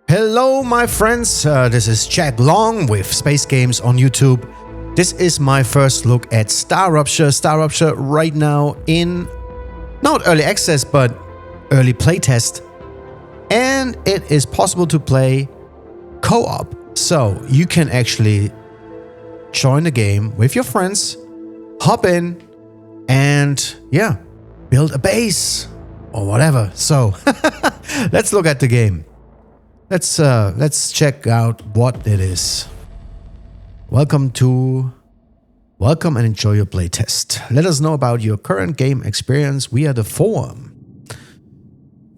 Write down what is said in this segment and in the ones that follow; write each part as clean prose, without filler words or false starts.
Hello my friends, this is Jack Long with Space Games on YouTube. This is my first look at StarRupture. StarRupture right now in, not early access, but early playtest. And it is possible to play co-op. So you can actually join the game with your friends, hop in, and yeah, build a base or whatever. So let's look at the game. Let's check out what it is. Welcome and enjoy your playtest. Let us know about your current game experience via the forum.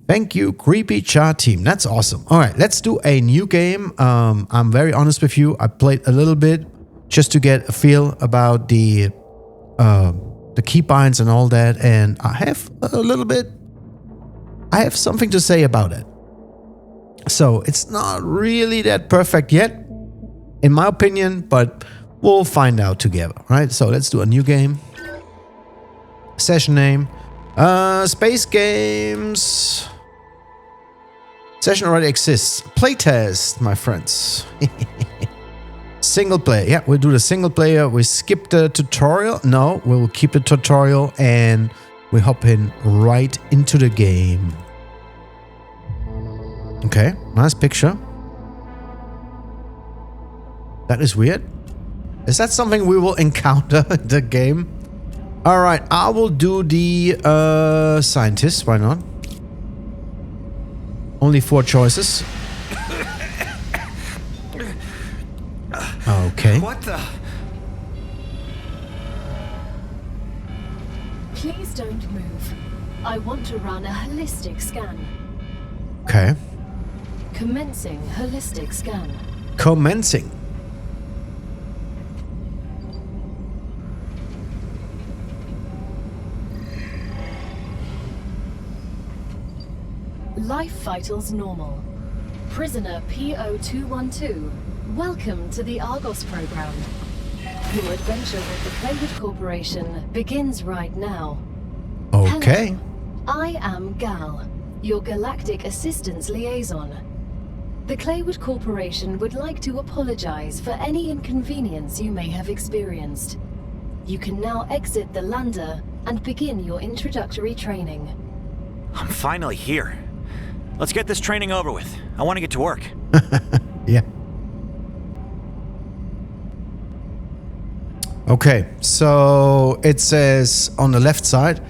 Thank you, Creepy Char Team. That's awesome. All right, let's do a new game. I'm very honest with you. I played a little bit just to get a feel about the keybinds and all that, and I have something to say about it. So it's not really that perfect yet, in my opinion, but we'll find out together, right? So let's do a new game. Session name, Space Games. Session already exists. Playtest, my friends. Single player. Yeah, we'll do the single player. We skip the tutorial. No, we'll keep the tutorial and we hop in right into the game. Okay, nice picture. That is weird. Is that something we will encounter in the game? Alright, I will do the scientist, why not? Only 4 choices. Okay. What the? Please don't move. I want to run a holistic scan. Okay. Commencing holistic scan. Commencing. Life vitals normal. Prisoner PO212. Welcome to the Argos program. Your adventure with the Claywood Corporation begins right now. Okay. Hello. I am Gal, your galactic assistance liaison. The Claywood Corporation would like to apologize for any inconvenience you may have experienced. You can now exit the lander and begin your introductory training. I'm finally here. Let's get this training over with. I want to get to work. Yeah. Okay, so it says on the left side,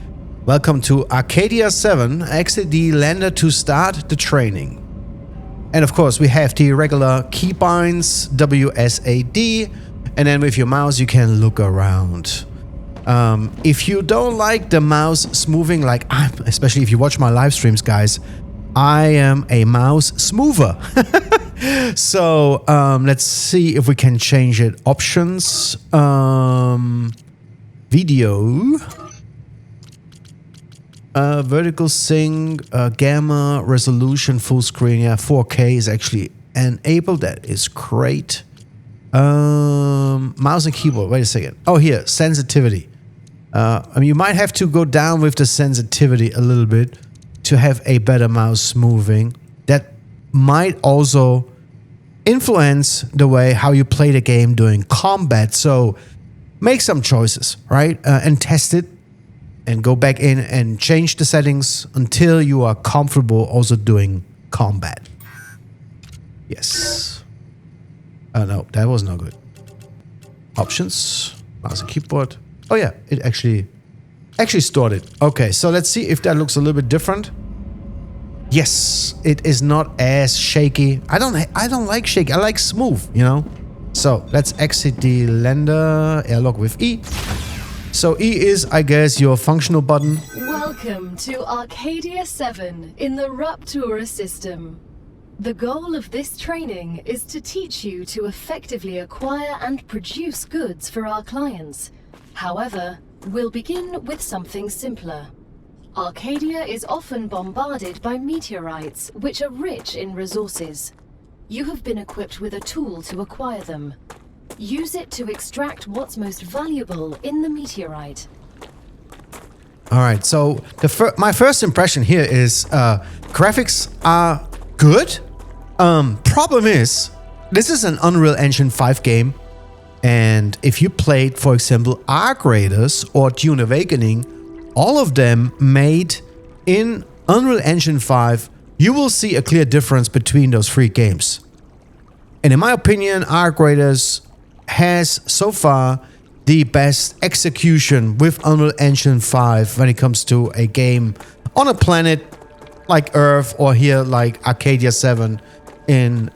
welcome to Arcadia 7, exit the lander to start the training. And of course we have the regular keybinds, WSAD, and then with your mouse you can look around. If you don't like the mouse smoothing, like especially if you watch my live streams, guys, I am a mouse smoother. So let's see if we can change it. Options, video, vertical sync, gamma, resolution, full screen. Yeah, 4K is actually enabled. That is great. Mouse and keyboard. Wait a second. Oh, here, sensitivity. I mean, you might have to go down with the sensitivity a little bit to have a better mouse smoothing. That might also influence the way how you play the game during combat. So make some choices, right? And test it and go back in and change the settings until you are comfortable also doing combat. Yes. No, that was not good. Options, mouse and keyboard. Oh yeah, it actually stored it. Okay, so let's see if that looks a little bit different. Yes, it is not as shaky. I don't like shaky. I like smooth, you know. So let's exit the lander. Airlock with E. So E is, I guess, your functional button. Welcome to Arcadia 7 in the Raptura system. The goal of this training is to teach you to effectively acquire and produce goods for our clients. However, we'll begin with something simpler. Arcadia is often bombarded by meteorites, which are rich in resources. You have been equipped with a tool to acquire them. Use it to extract what's most valuable in the meteorite. All right, so my first impression here is graphics are good. Problem is, this is an Unreal Engine 5 game, and if you played, for example, Arc Raiders or Dune Awakening, all of them made in Unreal Engine 5, you will see a clear difference between those 3 games. And in my opinion, Arc Raiders has so far the best execution with Unreal Engine 5 when it comes to a game on a planet like Earth, or here like Arcadia 7 in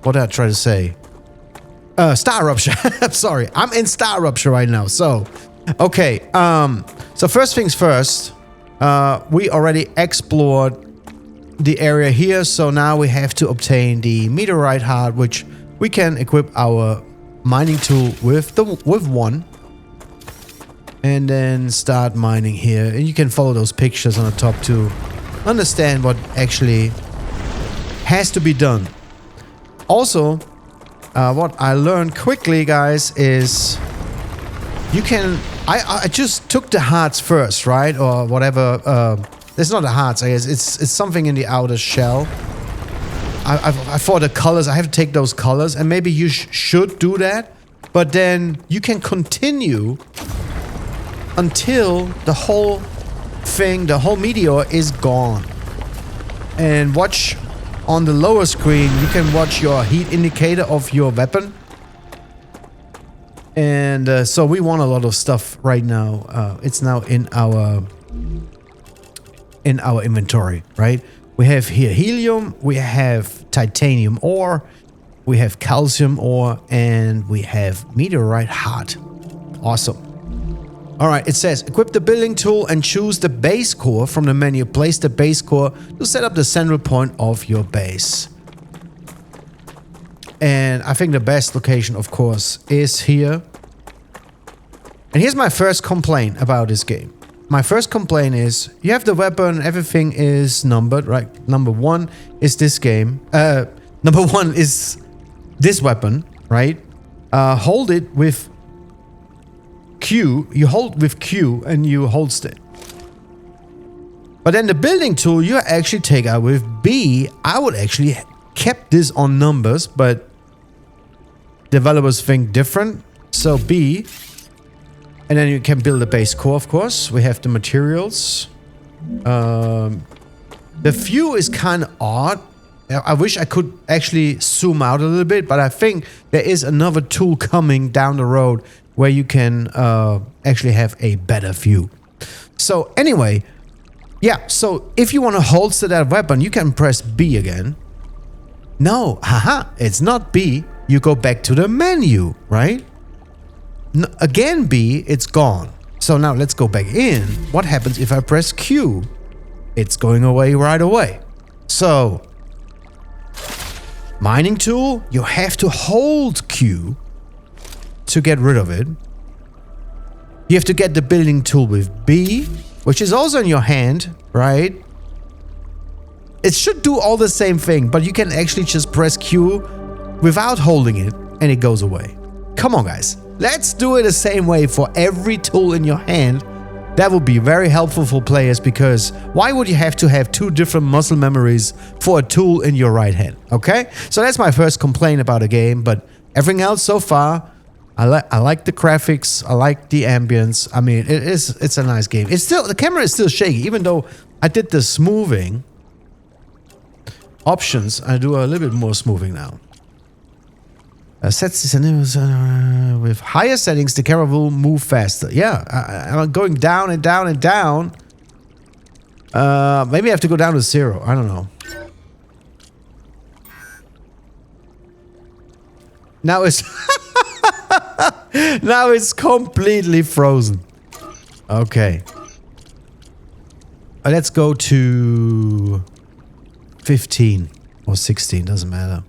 what did I try to say? StarRupture. I'm sorry, I'm in StarRupture right now. So, okay. So first things first, we already explored the area here, so now we have to obtain the meteorite heart, which we can equip our mining tool with one, and then start mining here. And you can follow those pictures on the top to understand what actually has to be done. Also, what I learned quickly, guys, is you can. I just took the hearts first, right, or whatever. It's not the hearts, I guess. It's something in the outer shell. I thought the colors, I have to take those colors, and maybe you should do that. But then you can continue until the whole thing, the whole meteor is gone. And watch on the lower screen, you can watch your heat indicator of your weapon. And so we want a lot of stuff right now. It's now in our inventory, right? We have here helium, we have titanium ore, we have calcium ore, and we have meteorite heart. Awesome. All right, it says equip the building tool and choose the base core from the menu. Place the base core to set up the central point of your base. And I think the best location, of course, is here. And here's my first complaint about this game. My first complaint is, you have the weapon, everything is numbered, right? Number 1 is this game. Number 1 is this weapon, right? Hold it with Q. You hold with Q and you hold it. But then the building tool, you actually take out with B. I would actually kept this on numbers, but developers think different. So B. And then you can build a base core, of course. We have the materials. The view is kind of odd. I wish I could actually zoom out a little bit, but I think there is another tool coming down the road where you can actually have a better view. So anyway, yeah, so if you want to holster that weapon, you can press B again. No, haha, it's not B. You go back to the menu, right? Again B, it's gone. So now let's go back in. What happens if I press Q? It's going away right away. So, mining tool, you have to hold Q to get rid of it. You have to get the building tool with B, which is also in your hand, right? It should do all the same thing, but you can actually just press Q without holding it and it goes away. Come on, guys. Let's do it the same way for every tool in your hand. That would be very helpful for players, because why would you have to have 2 different muscle memories for a tool in your right hand? Okay? So that's my first complaint about a game, but everything else so far, I like the graphics, I like the ambience. I mean, it's a nice game. It's still, the camera is still shaky, even though I did the smoothing options. I do a little bit more smoothing now. Sets with higher settings, the camera will move faster. Yeah, I'm going down and down and down. Maybe I have to go down to 0. I don't know. Now it's now it's completely frozen. Okay. Let's go to 15 or 16. Doesn't matter.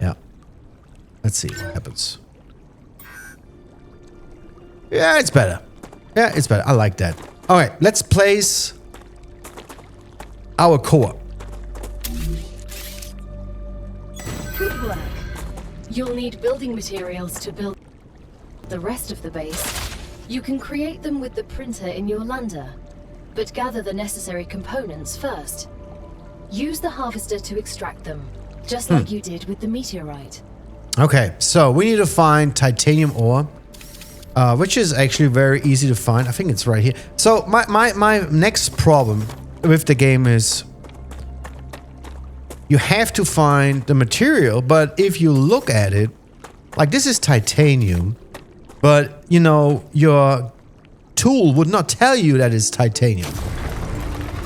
Yeah. Let's see what happens. Yeah, it's better. Yeah, it's better. I like that. All right, let's place our core. Good work. You'll need building materials to build the rest of the base. You can create them with the printer in your lander. but gather the necessary components first. Use the harvester to extract them, just like you did with the meteorite. Okay, so we need to find titanium ore, which is actually very easy to find. I think it's right here. So my next problem with the game is you have to find the material, but if you look at it, like this is titanium, but you know, your tool would not tell you that it's titanium.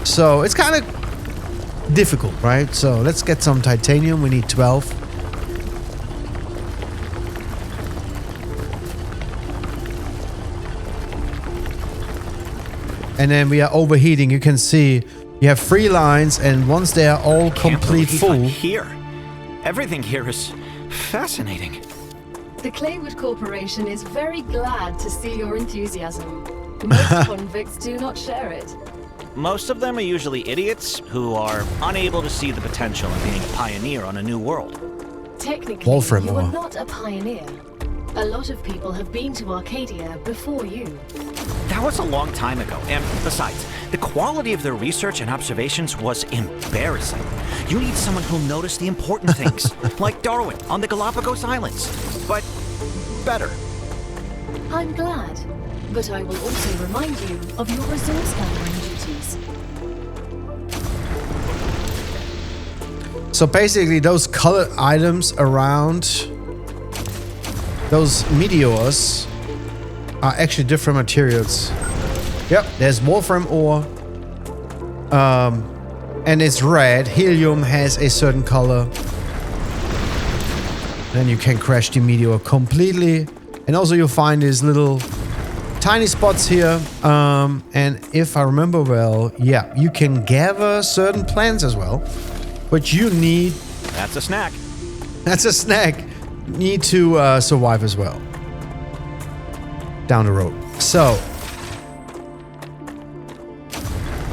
So it's kind of difficult, right? So let's get some titanium. We need 12. And then we are overheating. You can see you have 3 lines, and once they are all complete full. Here, everything here is fascinating. The Claywood Corporation is very glad to see your enthusiasm. Most convicts do not share it. Most of them are usually idiots who are unable to see the potential in being a pioneer on a new world. Technically, Wolfram you ore. are not a pioneer. A lot of people have been to Arcadia before you. That was a long time ago, and besides, the quality of their research and observations was embarrassing. You need someone who'll notice the important things, like Darwin on the Galapagos Islands, but better. I'm glad, but I will also remind you of your resource gathering duties. So basically those colored items around those meteors are actually different materials. Yep, there's wolfram ore. And it's red. Helium has a certain color. Then you can crash the meteor completely. And also you'll find these little tiny spots here. And if I remember well, yeah, you can gather certain plants as well. But you need... That's a snack. That's a snack. Need to survive as well. Down the road. So...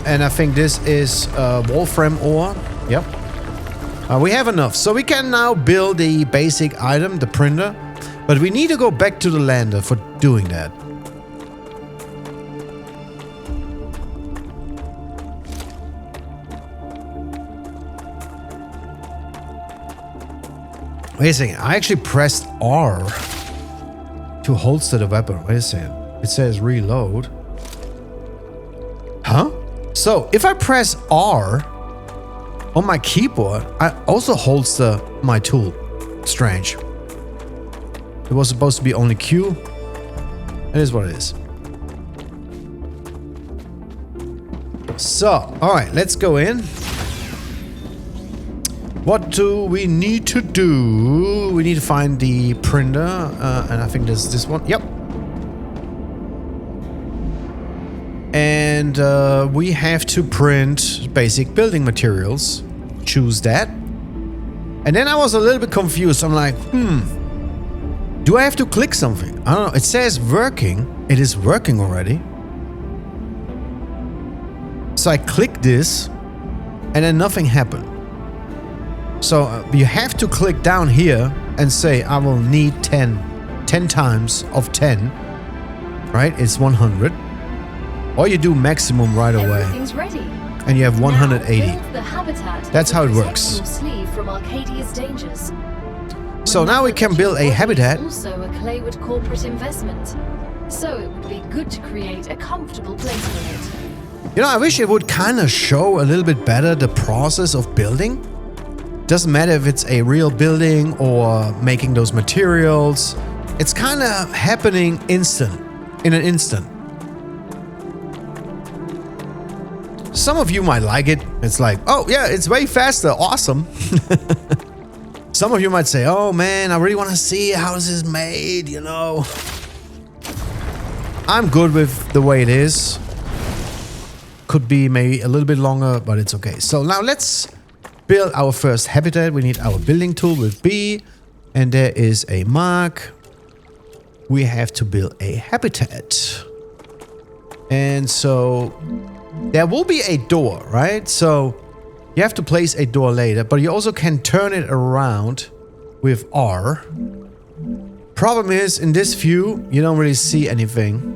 And I think this is wolfram ore. Yep. We have enough. So we can now build the basic item, the printer. But we need to go back to the lander for doing that. Wait a second. I actually pressed R to holster the weapon. Wait a second. It says reload. Huh? So, if I press R on my keyboard, I also holster my tool. Strange. It was supposed to be only Q. It is what it is. So, alright, let's go in. What do we need to do? We need to find the printer, and I think there's this one. Yep. And we have to print basic building materials. Choose that. And then I was a little bit confused. I'm like, do I have to click something? I don't know. It says working. It is working already. So I click this, and then nothing happened. So you have to click down here and say, I will need 10 times of 10. Right? It's 100. Or you do maximum right away. Everything's ready. And you have 180. Now build the habitat That's how it to works. protect your sleeve from Arcadia's dangers. So now we can build a habitat. Also a Claywood corporate investment. So it would be good to create a comfortable place for it. You know, I wish it would kind of show a little bit better the process of building. Doesn't matter if it's a real building or making those materials. It's kind of happening in an instant. Some of you might like it. It's like, oh yeah, it's way faster. Awesome. Some of you might say, oh man, I really want to see how this is made, you know. I'm good with the way it is. Could be maybe a little bit longer, but it's okay. So now let's build our first habitat. We need our building tool with B. And there is a mark. We have to build a habitat. And so there will be a door, right? So you have to place a door later, but you also can turn it around with R. Problem is, in this view, you don't really see anything.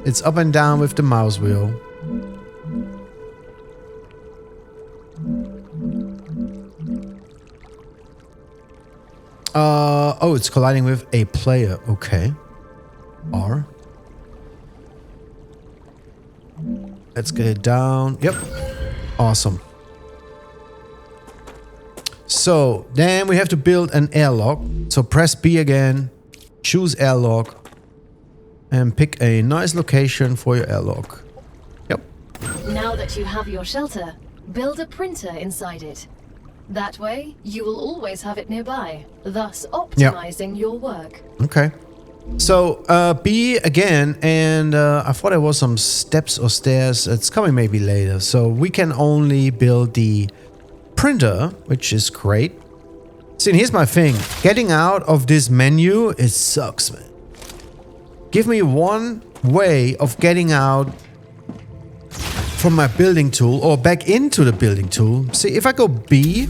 It's up and down with the mouse wheel. Oh, it's colliding with a player. Okay. R. Let's get it down. Yep. Awesome. So then we have to build an airlock. So press B again, choose airlock, and pick a nice location for your airlock. Yep. Now that you have your shelter, build a printer inside it. That way, you will always have it nearby, thus optimizing your work. Okay. So B again, and I thought there was some steps or stairs. It's coming maybe later. So we can only build the printer, which is great. See, and here's my thing. Getting out of this menu, it sucks, man. Give me one way of getting out from my building tool or back into the building tool. See, if I go B,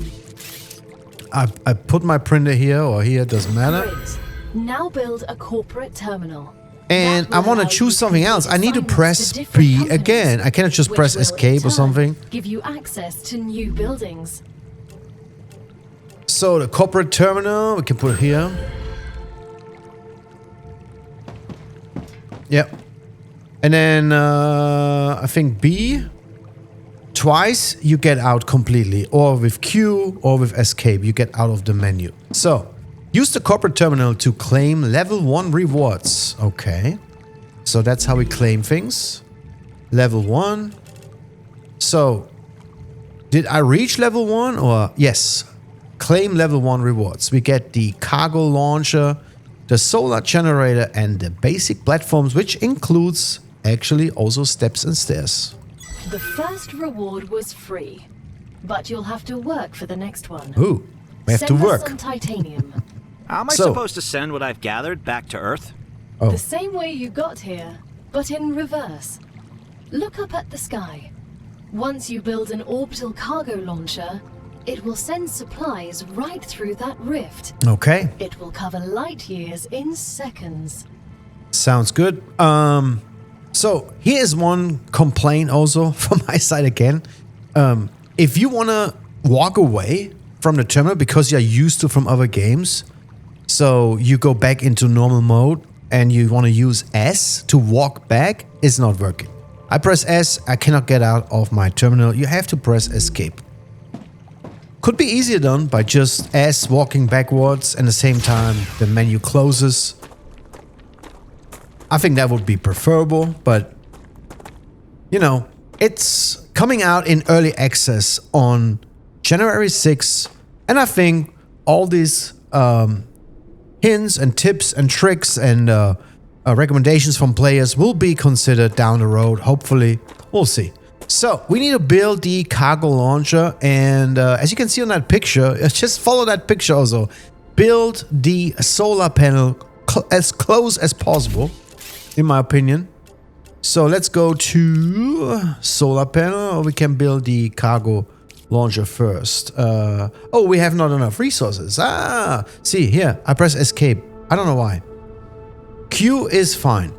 I put my printer here or here, doesn't matter. Great. Now build a corporate terminal. And I want to choose something else. I need to press B again. I cannot just press escape or something. Give you access to new buildings. So the corporate terminal, we can put it here. Yep. And then I think B. Twice you get out completely. Or with Q or with escape you get out of the menu. So use the corporate terminal to claim level 1 rewards. Okay. So that's how we claim things. Level 1. So did I reach level 1 or yes. Claim level 1 rewards. We get the cargo launcher, the solar generator, and the basic platforms, which includes actually also steps and stairs. The first reward was free, but you'll have to work for the next one. Ooh, we have to work. Send us some titanium. How am I supposed to send what I've gathered back to Earth? Oh. The same way you got here, but in reverse. Look up at the sky. Once you build an orbital cargo launcher, it will send supplies right through that rift. Okay. It will cover light years in seconds. Sounds good. So here's one complaint also from my side again. If you want to walk away from the terminal because you're used to from other games, so you go back into normal mode and you want to use S to walk back, it's not working. I press S, I cannot get out of my terminal. You have to press escape. Could be easier done by just S walking backwards and at the same time the menu closes. I think that would be preferable, but you know, it's coming out in early access on January 6th, and I think all these hints and tips and tricks and recommendations from players will be considered down the road. Hopefully, we'll see. So we need to build the cargo launcher, and as you can see on that picture, just follow that picture also. Build the solar panel as close as possible, in my opinion. So let's go to solar panel, or we can build the cargo launcher first. Oh, we have not enough resources. See here, I press escape. I don't know why. Q is fine.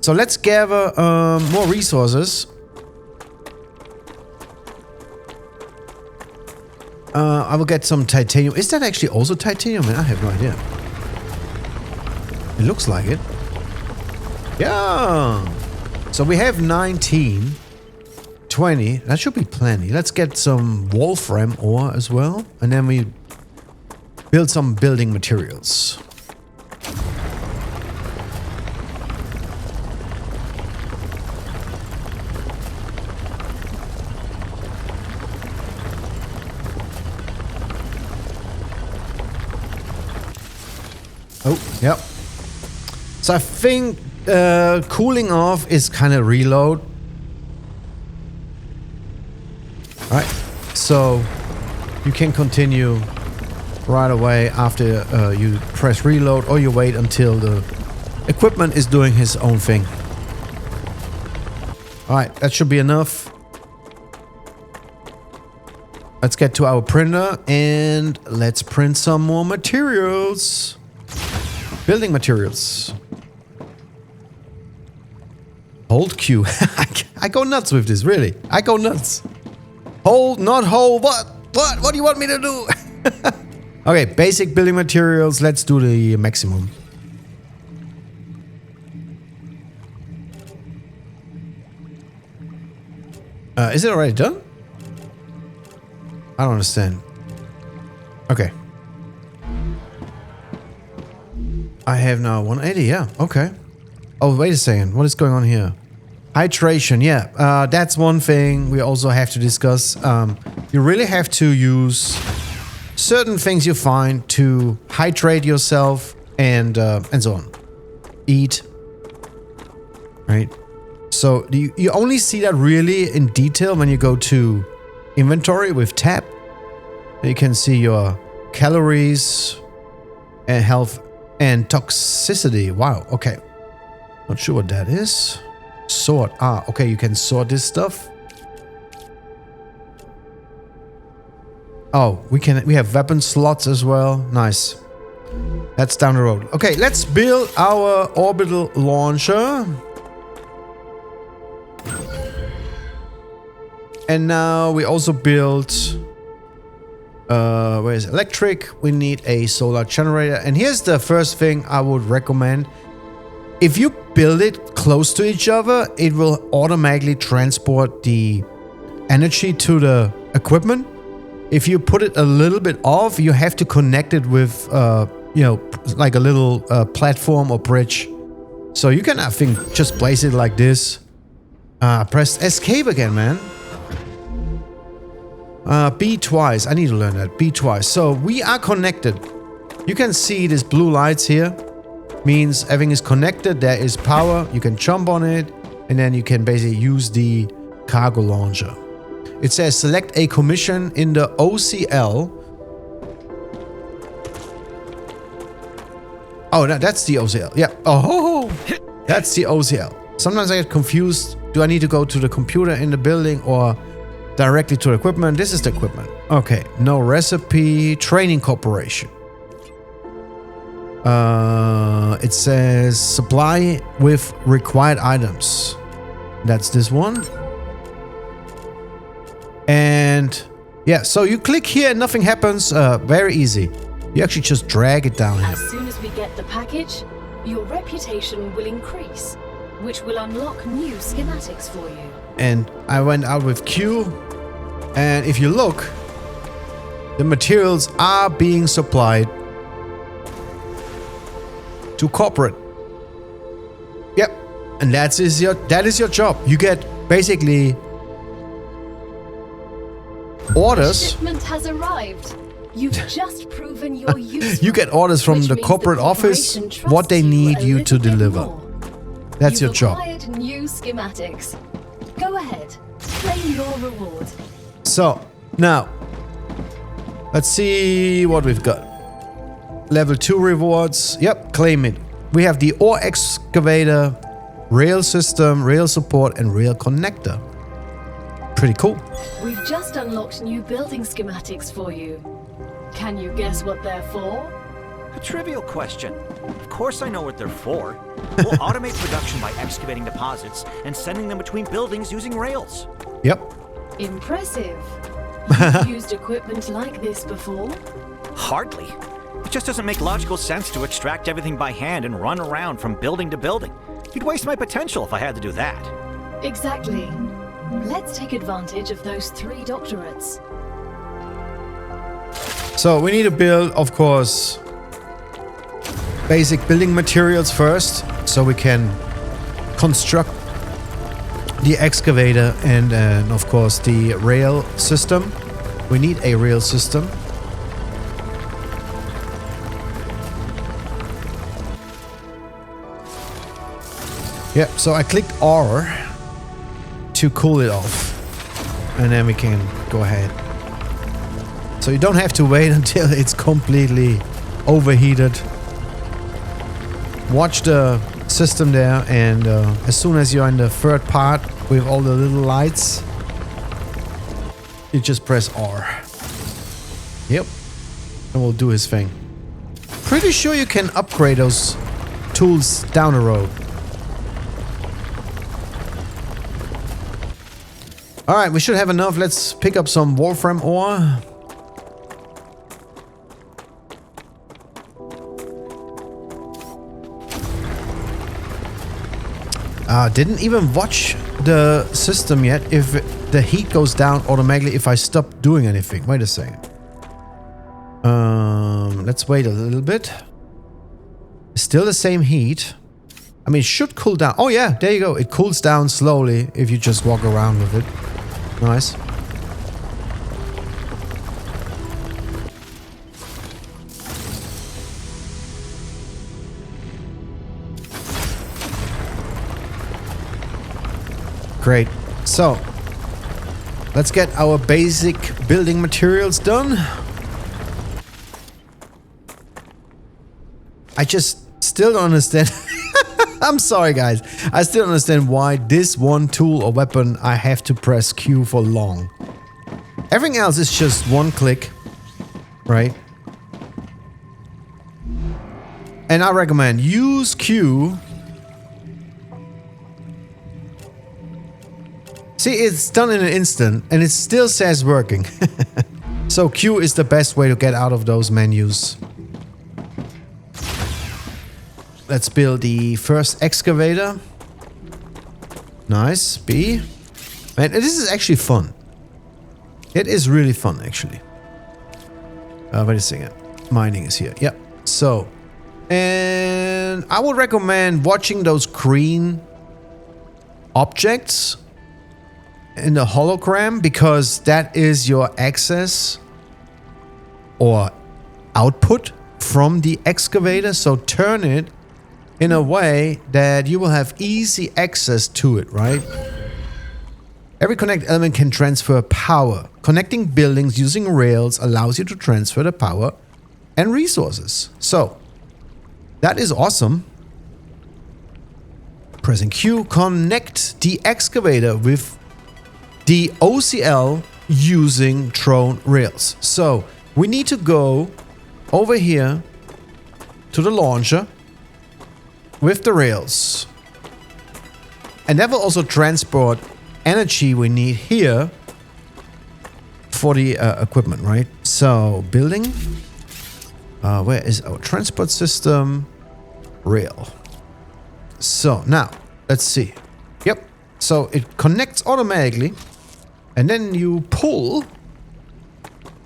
So let's gather more resources. I will get some titanium. Is that actually also titanium? I have no idea. It looks like it. Yeah. So we have 19, 20. That should be plenty. Let's get some wolfram ore as well. And then we build some building materials. Oh, yep. So I think cooling off is kind of reload. Alright, so you can continue right away after you press reload, or you wait until the equipment is doing his own thing. Alright, that should be enough. Let's get to our printer and let's print some more materials. Building materials. Hold Q. I go nuts with this, really. I go nuts. Hold, not hold. What? What do you want me to do? Okay, basic building materials. Let's do the maximum. Is it already done? I don't understand. Okay. I have now 180, yeah, okay. Oh, wait a second. What is going on here? Hydration, yeah. That's one thing we also have to discuss. You really have to use certain things you find to hydrate yourself and so on. Eat. Right? So you only see that really in detail when you go to inventory with tab. You can see your calories and health and toxicity. Wow, okay. Not sure what that is. Sort. Ah, okay, you can sort this stuff. Oh, we have weapon slots as well. Nice. That's down the road. Okay, let's build our orbital launcher. And now we also built where is electric? We need a solar generator. And here's the first thing I would recommend. If you build it close to each other, it will automatically transport the energy to the equipment. If you put it a little bit off, you have to connect it with, you know, like a little platform or bridge. So you can, I think, just place it like this. Press escape again, man. B twice. I need to learn that. B twice. So we are connected. You can see these blue lights here. Means everything is connected. There is power. You can jump on it. And then you can basically use the cargo launcher. It says select a commission in the OCL. Oh, no, that's the OCL. Yeah. Oh, that's the OCL. Sometimes I get confused. Do I need to go to the computer in the building or directly to the equipment? This is the equipment. Okay. No recipe. Training corporation. It says supply with required items. That's this one. And yeah, so you click here and nothing happens. Very easy. You actually just drag it down here. As soon as we get the package, your reputation will increase, which will unlock new schematics for you. And I went out with Q. And if you look, the materials are being supplied to corporate. Yep. And that is your job. You get basically orders. The shipment has arrived. You've just proven your use. You get orders from the corporate office what they need you to deliver. That's your job. You've acquired new schematics. Go ahead, claim your reward. So now let's see what we've got. Level 2 rewards. Yep, claim it. We have the ore excavator, rail system, rail support, and rail connector. Pretty cool. We've just unlocked new building schematics for you. Can you guess what they're for? A trivial question. Of course I know what they're for. We'll automate production by excavating deposits and sending them between buildings using rails. Yep. Impressive. You've used equipment like this before? Hardly. It just doesn't make logical sense to extract everything by hand and run around from building to building. You'd waste my potential if I had to do that. Exactly. Let's take advantage of those 3 doctorates. So we need to build, of course, basic building materials first, so we can construct the excavator and of course the rail system. We need a rail system. Yep, so I clicked R to cool it off, and then we can go ahead. So you don't have to wait until it's completely overheated. Watch the system there, and as soon as you're in the third part with all the little lights, you just press R. Yep, and we'll do his thing. Pretty sure you can upgrade those tools down the road. Alright, we should have enough. Let's pick up some Wolfram ore. Didn't even watch the system yet if the heat goes down automatically if I stop doing anything. Wait a second. Let's wait a little bit. Still the same heat. I mean, it should cool down. Oh yeah, there you go. It cools down slowly if you just walk around with it. Nice. Great. So, let's get our basic building materials done. I just still don't understand. I'm sorry, guys. I still don't understand why this one tool or weapon I have to press Q for long. Everything else is just one click, right? And I recommend use Q. See, it's done in an instant and it still says working. So Q is the best way to get out of those menus. Let's build the first excavator. Nice. B. Man, this is actually fun. It is really fun, actually. Wait a second. Mining is here. Yep. So, and I would recommend watching those green objects in the hologram because that is your access or output from the excavator. So turn it in a way that you will have easy access to it, right? Every connect element can transfer power. Connecting buildings using rails allows you to transfer the power and resources. So that is awesome. Pressing Q, connect the excavator with the OCL using drone rails. So we need to go over here to the launcher with the rails. And that will also transport energy we need here for the equipment, right? So building. Where is our transport system? Rail. So now let's see. Yep. So it connects automatically. And then you pull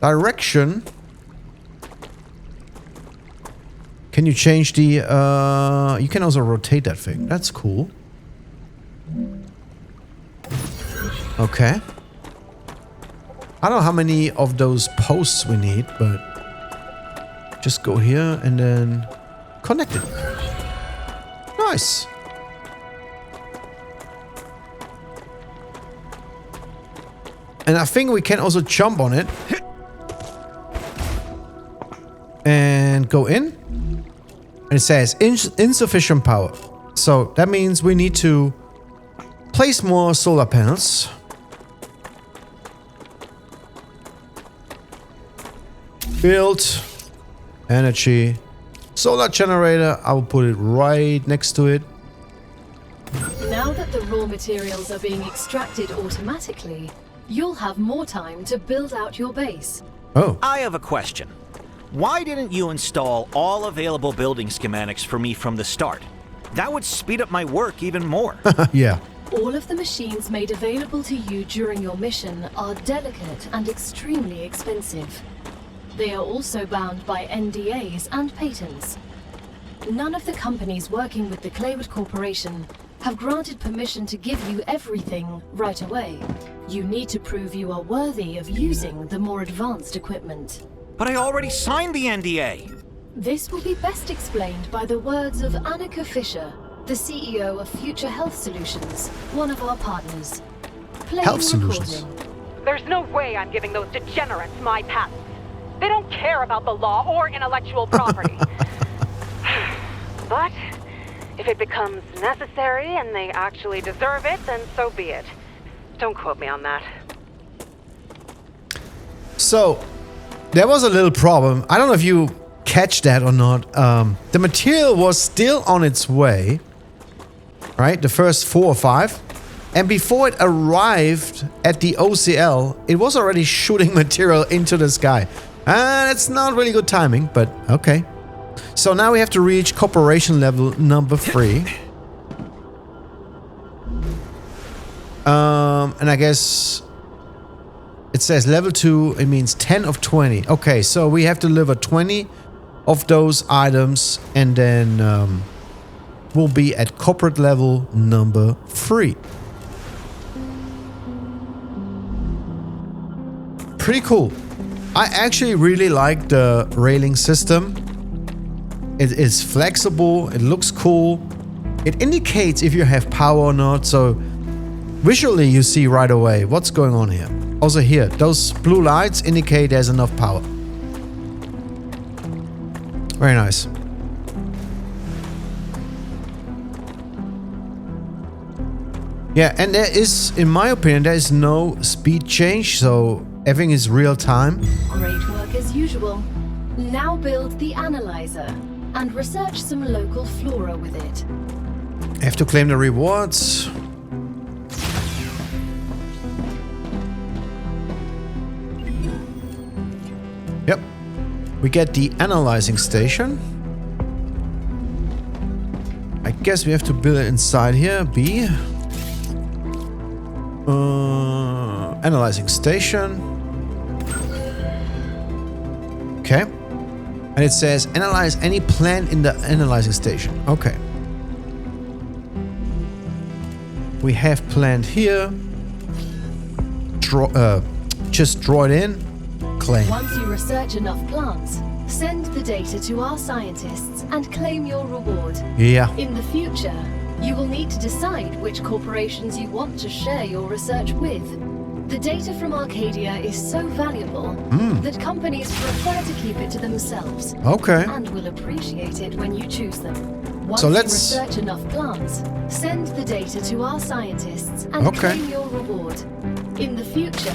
direction. Can you change the... you can also rotate that thing. That's cool. Okay. I don't know how many of those posts we need, but... just go here and then connect it. Nice. And I think we can also jump on it. And go in. And it says insufficient power. So that means we need to place more solar panels. Build energy. Solar generator. I will put it right next to it. Now that the raw materials are being extracted automatically, you'll have more time to build out your base. Oh. I have a question. Why didn't you install all available building schematics for me from the start? That would speed up my work even more. Yeah. All of the machines made available to you during your mission are delicate and extremely expensive. They are also bound by NDAs and patents. None of the companies working with the Claywood Corporation have granted permission to give you everything right away. You need to prove you are worthy of using the more advanced equipment. But I already signed the NDA. This will be best explained by the words of Annika Fisher, the CEO of Future Health Solutions, one of our partners. Health Solutions. There's no way I'm giving those degenerates my patents. They don't care about the law or intellectual property. But if it becomes necessary and they actually deserve it, then so be it. Don't quote me on that. So, there was a little problem. I don't know if you catch that or not. The material was still on its way, right? The first 4 or 5. And before it arrived at the OCL, it was already shooting material into the sky. That's not really good timing, but okay. So now we have to reach corporation level number 3. And I guess it says level 2, it means 10 of 20. Okay, so we have to deliver 20 of those items and then we'll be at corporate level number 3. Pretty cool. I actually really like the railing system. It is flexible, it looks cool. It indicates if you have power or not, so visually you see right away what's going on here. Also here, those blue lights indicate there's enough power. Very nice. Yeah, and there is, in my opinion, there is no speed change, so everything is real time. Great work as usual. Now build the analyzer and research some local flora with it. I have to claim the rewards. Yep. We get the analyzing station. I guess we have to build it inside here. B. Analyzing station. Okay. And it says analyze any plant in the analyzing station. Okay. We have plant here. Just draw it in. Claim. Once you research enough plants, send the data to our scientists and claim your reward. Yeah. In the future, you will need to decide which corporations you want to share your research with. The data from Arcadia is so valuable that companies prefer to keep it to themselves. Okay. And will appreciate it when you choose them. Once So you let's- research enough plants, send the data to our scientists and Okay. claim your reward. In the future,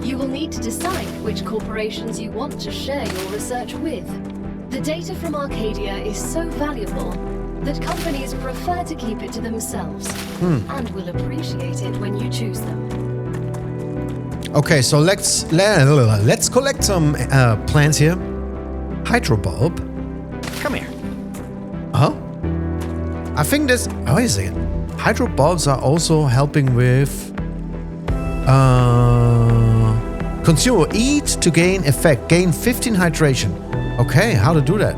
you will need to decide which corporations you want to share your research with. The data from Arcadia is so valuable that companies prefer to keep it to themselves and will appreciate it when you choose them. Okay, so let's collect some plants here. Hydrobulb. Come here. Huh? I think this. Oh, wait a second. Hydrobulbs are also helping with consumer eat to gain effect. Gain 15 hydration. Okay, how to do that?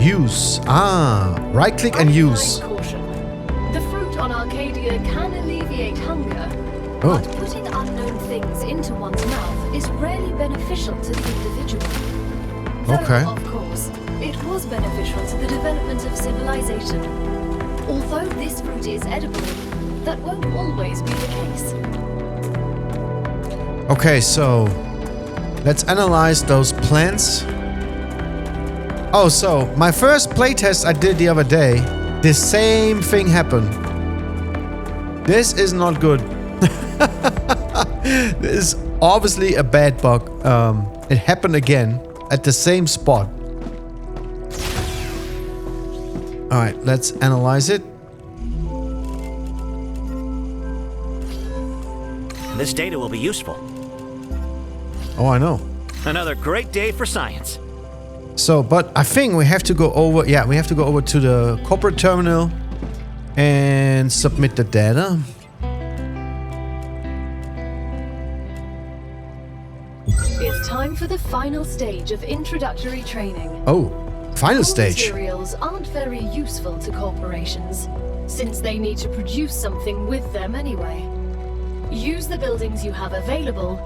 Use. Right click and use. Caution. The fruit on Arcadia can alleviate hunger, Oh. but putting unknown things into one's mouth is rarely beneficial to the individual. Though, Okay. of course, it was beneficial to the development of civilization. Although this fruit is edible, that won't always be the case. Okay, so let's analyze those plants. Oh, so my first playtest I did the other day, the same thing happened. This is not good. This is obviously a bad bug. It happened again at the same spot. Alright, let's analyze it. This data will be useful. Oh, I know. Another great day for science. So, but I think we have to go over, yeah, we have to go over to the corporate terminal and submit the data. It's time for the final stage of introductory training. Oh, final Raw stage. materials aren't very useful to corporations, since they need to produce something with them anyway. Use the buildings you have available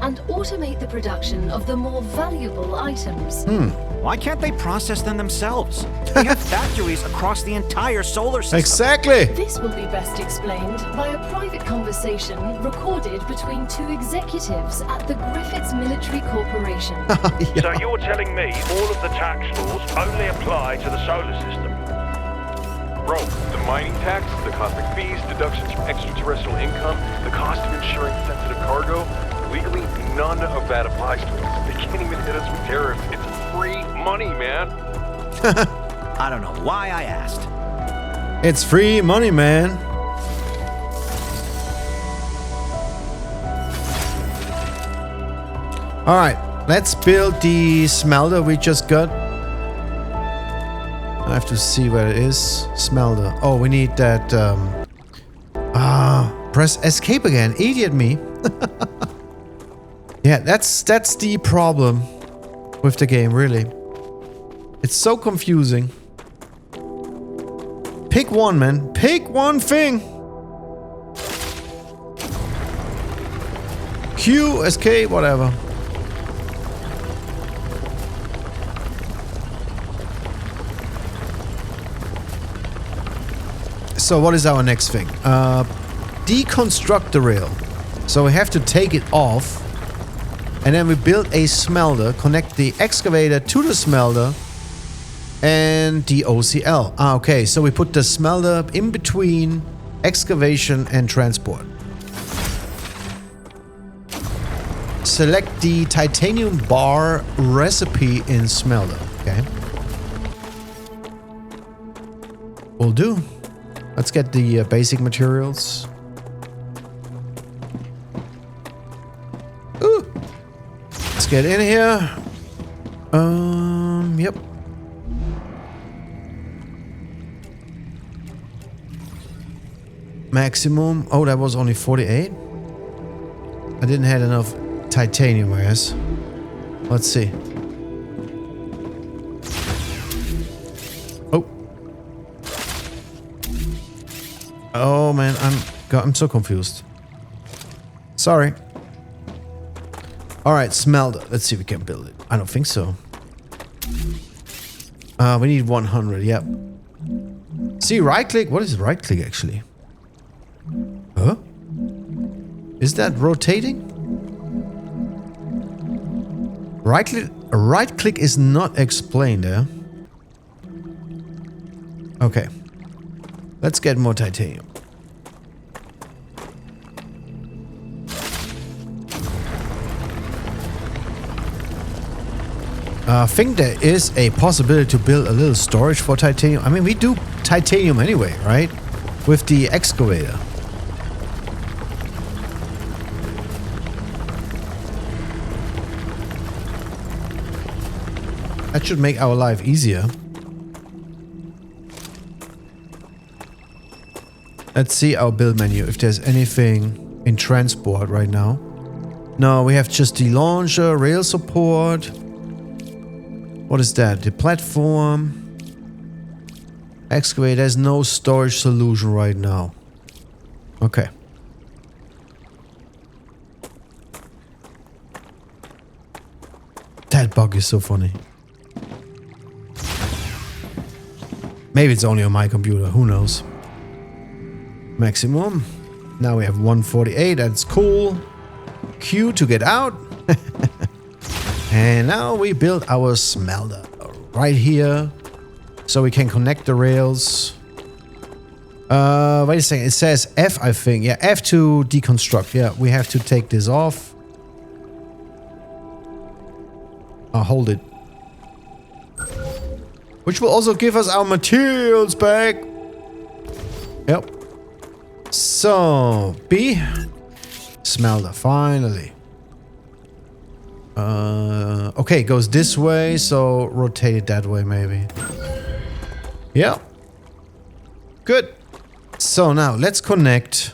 and automate the production of the more valuable items. Why can't they process them themselves? They have factories across the entire solar system. Exactly. This will be best explained by a private conversation recorded between two executives at the Griffiths Military Corporation. So you're telling me all of the tax laws only apply to the solar system? Bro, the mining tax, the cosmic fees, deductions from extraterrestrial income, the cost of insuring sensitive cargo, legally, none of that applies to us. They can't even hit us with tariffs. It's free money, man. I don't know why I asked. It's free money, man. All right, let's build the smelter we just got. I have to see where it is. Smelter. Oh, we need that press escape again. Idiot me. Yeah, that's the problem with the game, really. It's so confusing. Pick one, man. Pick one thing. Q, escape, whatever. So what is our next thing? Deconstruct the rail. So we have to take it off. And then we build a smelter, connect the excavator to the smelter and the OCL. Ah, okay. So we put the smelter in between excavation and transport. Select the titanium bar recipe in smelter. Okay. Will do. Let's get the basic materials. Ooh. Let's get in here. Yep. Maximum. Oh, that was only 48. I didn't have enough titanium, I guess. Let's see. Oh. Oh man, I'm so confused. Sorry. All right, smelter. Let's see if we can build it. I don't think so. We need 100. Yep. See, right click. What is right click actually? Huh? Is that rotating? Right click is not explained there. Okay. Let's get more titanium. I think there is a possibility to build a little storage for titanium. I mean, we do titanium anyway, right? With the excavator. That should make our life easier. Let's see our build menu if there's anything in transport right now. No, we have just the launcher, rail support. What is that? The platform. Excavator. There's no storage solution right now. Okay. That bug is so funny. Maybe it's only on my computer. Who knows? Maximum. Now we have 148. That's cool. Q to get out. And now we build our smelter right here. So we can connect the rails. Wait a second. It says F, I think. Yeah, F to deconstruct. Yeah, we have to take this off. Hold it. Which will also give us our materials back. Yep. So, B. Smelter, finally. Okay, it goes this way, so rotate it that way maybe. Yeah. Good. So now, let's connect.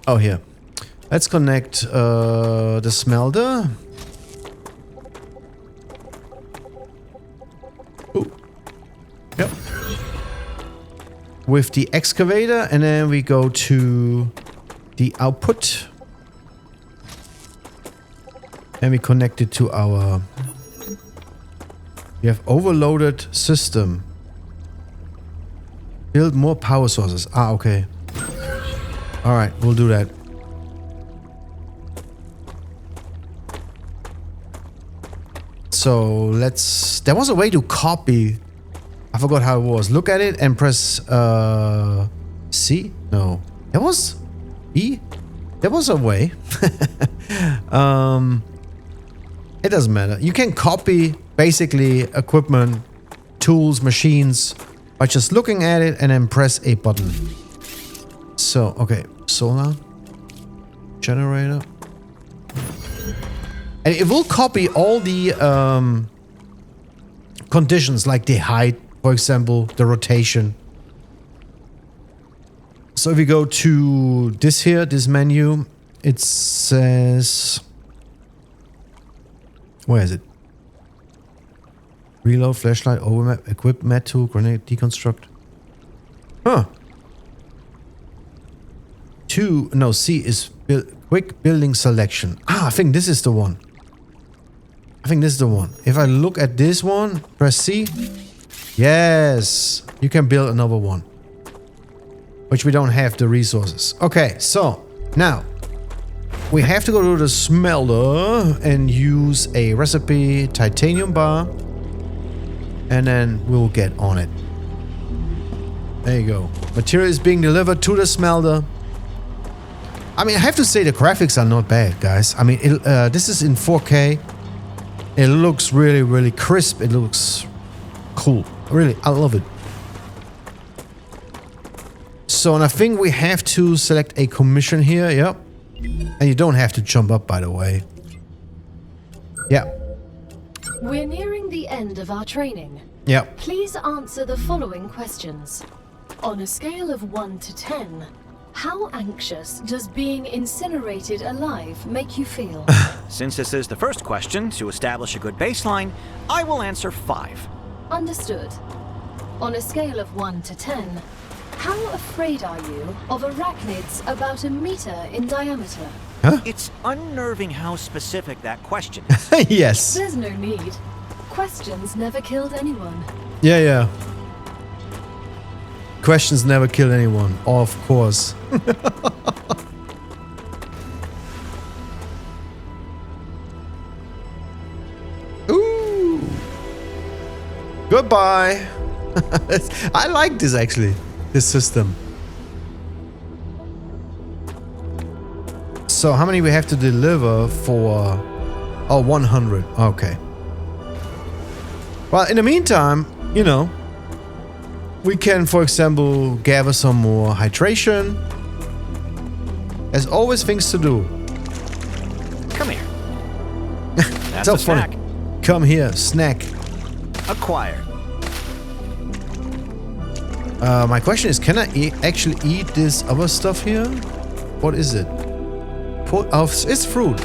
Oh, here. Let's connect the smelter. Ooh. Yep. With the excavator, and then we go to the output. And we connect it to our... We have overloaded system. Build more power sources. Ah, okay. Alright, we'll do that. So let's... There was a way to copy. I forgot how it was. Look at it and press C? No. There was E? There was a way. It doesn't matter. You can copy basically equipment, tools, machines by just looking at it and then press a button. So, okay. Solar. Generator. And it will copy all the conditions like the height, for example, the rotation. So if we go to this here, this menu, it says... Where is it? Reload, flashlight, overmap, equip, mat tool, grenade, deconstruct. Huh. C is quick building selection. Ah, I think this is the one. If I look at this one, press C. Yes, you can build another one. Which we don't have the resources. Okay, so now we have to go to the smelter and use a recipe titanium bar. And then we'll get on it. There you go. Material is being delivered to the smelter. I mean, I have to say the graphics are not bad, guys. I mean, this is in 4K. It looks really, really crisp. It looks cool. Really, I love it. So, and I think we have to select a commission here. Yep. And you don't have to jump up, by the way. Yeah. We're nearing the end of our training. Yeah. Please answer the following questions. On a scale of 1 to 10, how anxious does being incinerated alive make you feel? Since this is the first question, to establish a good baseline, I will answer 5. Understood. On a scale of 1 to 10, how afraid are you of arachnids about 1 meter in diameter? Huh? It's unnerving how specific that question is. Yes. There's no need. Questions never killed anyone. Yeah. Questions never kill anyone. Of course. Ooh. Goodbye. I like this actually. This system. So how many we have to deliver for... Oh, 100. Okay. Well, in the meantime, you know, we can, for example, gather some more hydration. There's always things to do. Come here. That's So a funny. snack. Come here, snack. Acquired. My question is, can I actually eat this other stuff here? What is it? It's fruit.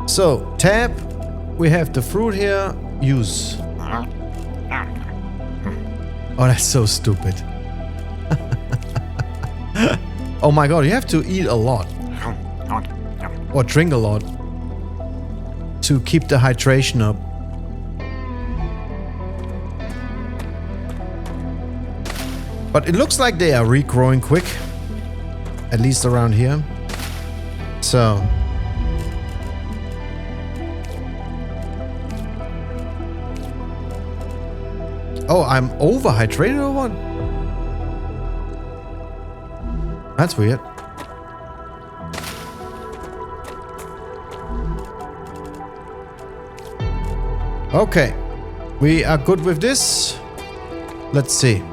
So, tab. We have the fruit here. Use. Oh, that's so stupid. Oh my god, you have to eat a lot. Or drink a lot. To keep the hydration up. But it looks like they are regrowing quick. At least around here. So... Oh, I'm overhydrated or what? That's weird. Okay. We are good with this. Let's see.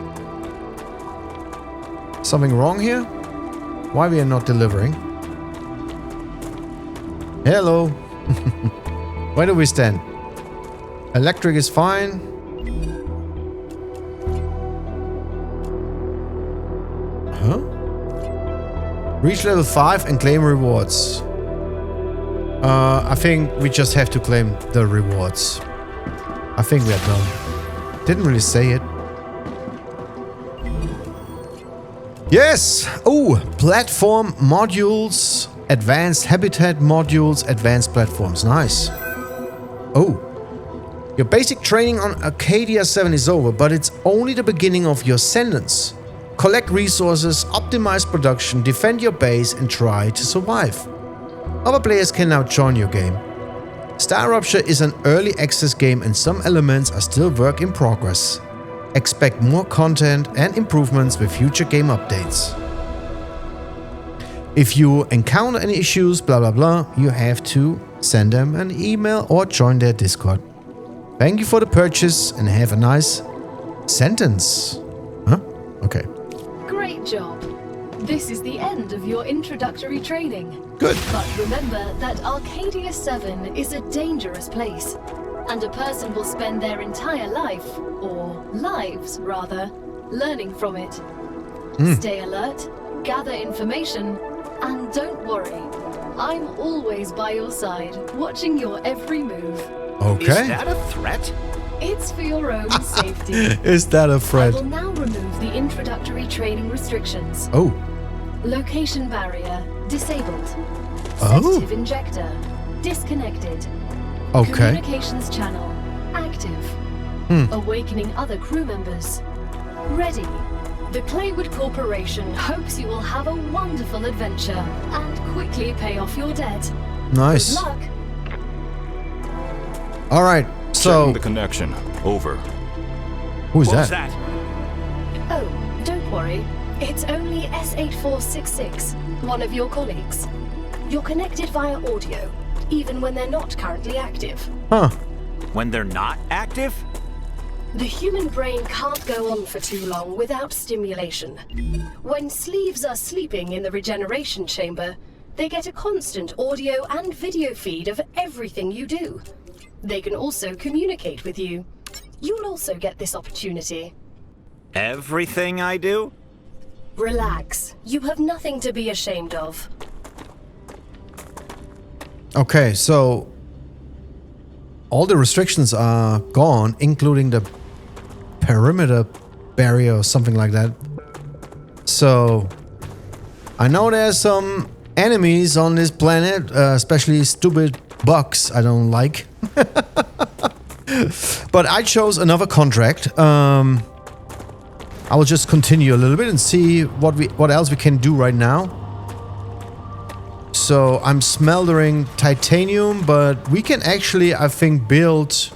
Something wrong here? Why we are not delivering? Hello. Where do we stand? Electric is fine. Huh? Reach level 5 and claim rewards. I think we just have to claim the rewards. I think we are done. Didn't really say it. Yes! Oh, platform modules, advanced habitat modules, advanced platforms. Nice. Oh. Your basic training on Arcadia 7 is over, but it's only the beginning of your sentence. Collect resources, optimize production, defend your base, and try to survive. Other players can now join your game. StarRupture is an early access game and some elements are still work in progress. Expect more content and improvements with future game updates. If you encounter any issues, blah blah blah, you have to send them an email or join their Discord. Thank you for the purchase and have a nice sentence. Huh? Okay. Great job. This is the end of your introductory training. Good. But remember that Arcadia 7 is a dangerous place, and a person will spend their entire life, or lives rather, learning from it. Stay alert, gather information, and don't worry. I'm always by your side, watching your every move. Okay. Is that a threat? It's for your own safety. Is that a I threat? will now remove the introductory training restrictions. Oh. Location barrier disabled. Oh. Sedative injector disconnected. Okay. Communications channel active. Awakening other crew members. Ready. The Claywood Corporation hopes you will have a wonderful adventure and quickly pay off your debt. Nice. Good luck. All right. So, Checking the connection. Over. who's What was that? that? Oh, don't worry. It's only S8466, one of your colleagues. You're connected via audio, even when they're not currently active. Huh. When they're not active? The human brain can't go on for too long without stimulation. When sleeves are sleeping in the regeneration chamber, they get a constant audio and video feed of everything you do. They can also communicate with you. You'll also get this opportunity. Everything I do? Relax. You have nothing to be ashamed of. Okay, so all the restrictions are gone, including the perimeter barrier or something like that. So I know there's some enemies on this planet, especially stupid bugs I don't like. But I chose another contract. I will just continue a little bit and see what else we can do right now. So I'm smeltering titanium, but we can actually, I think, build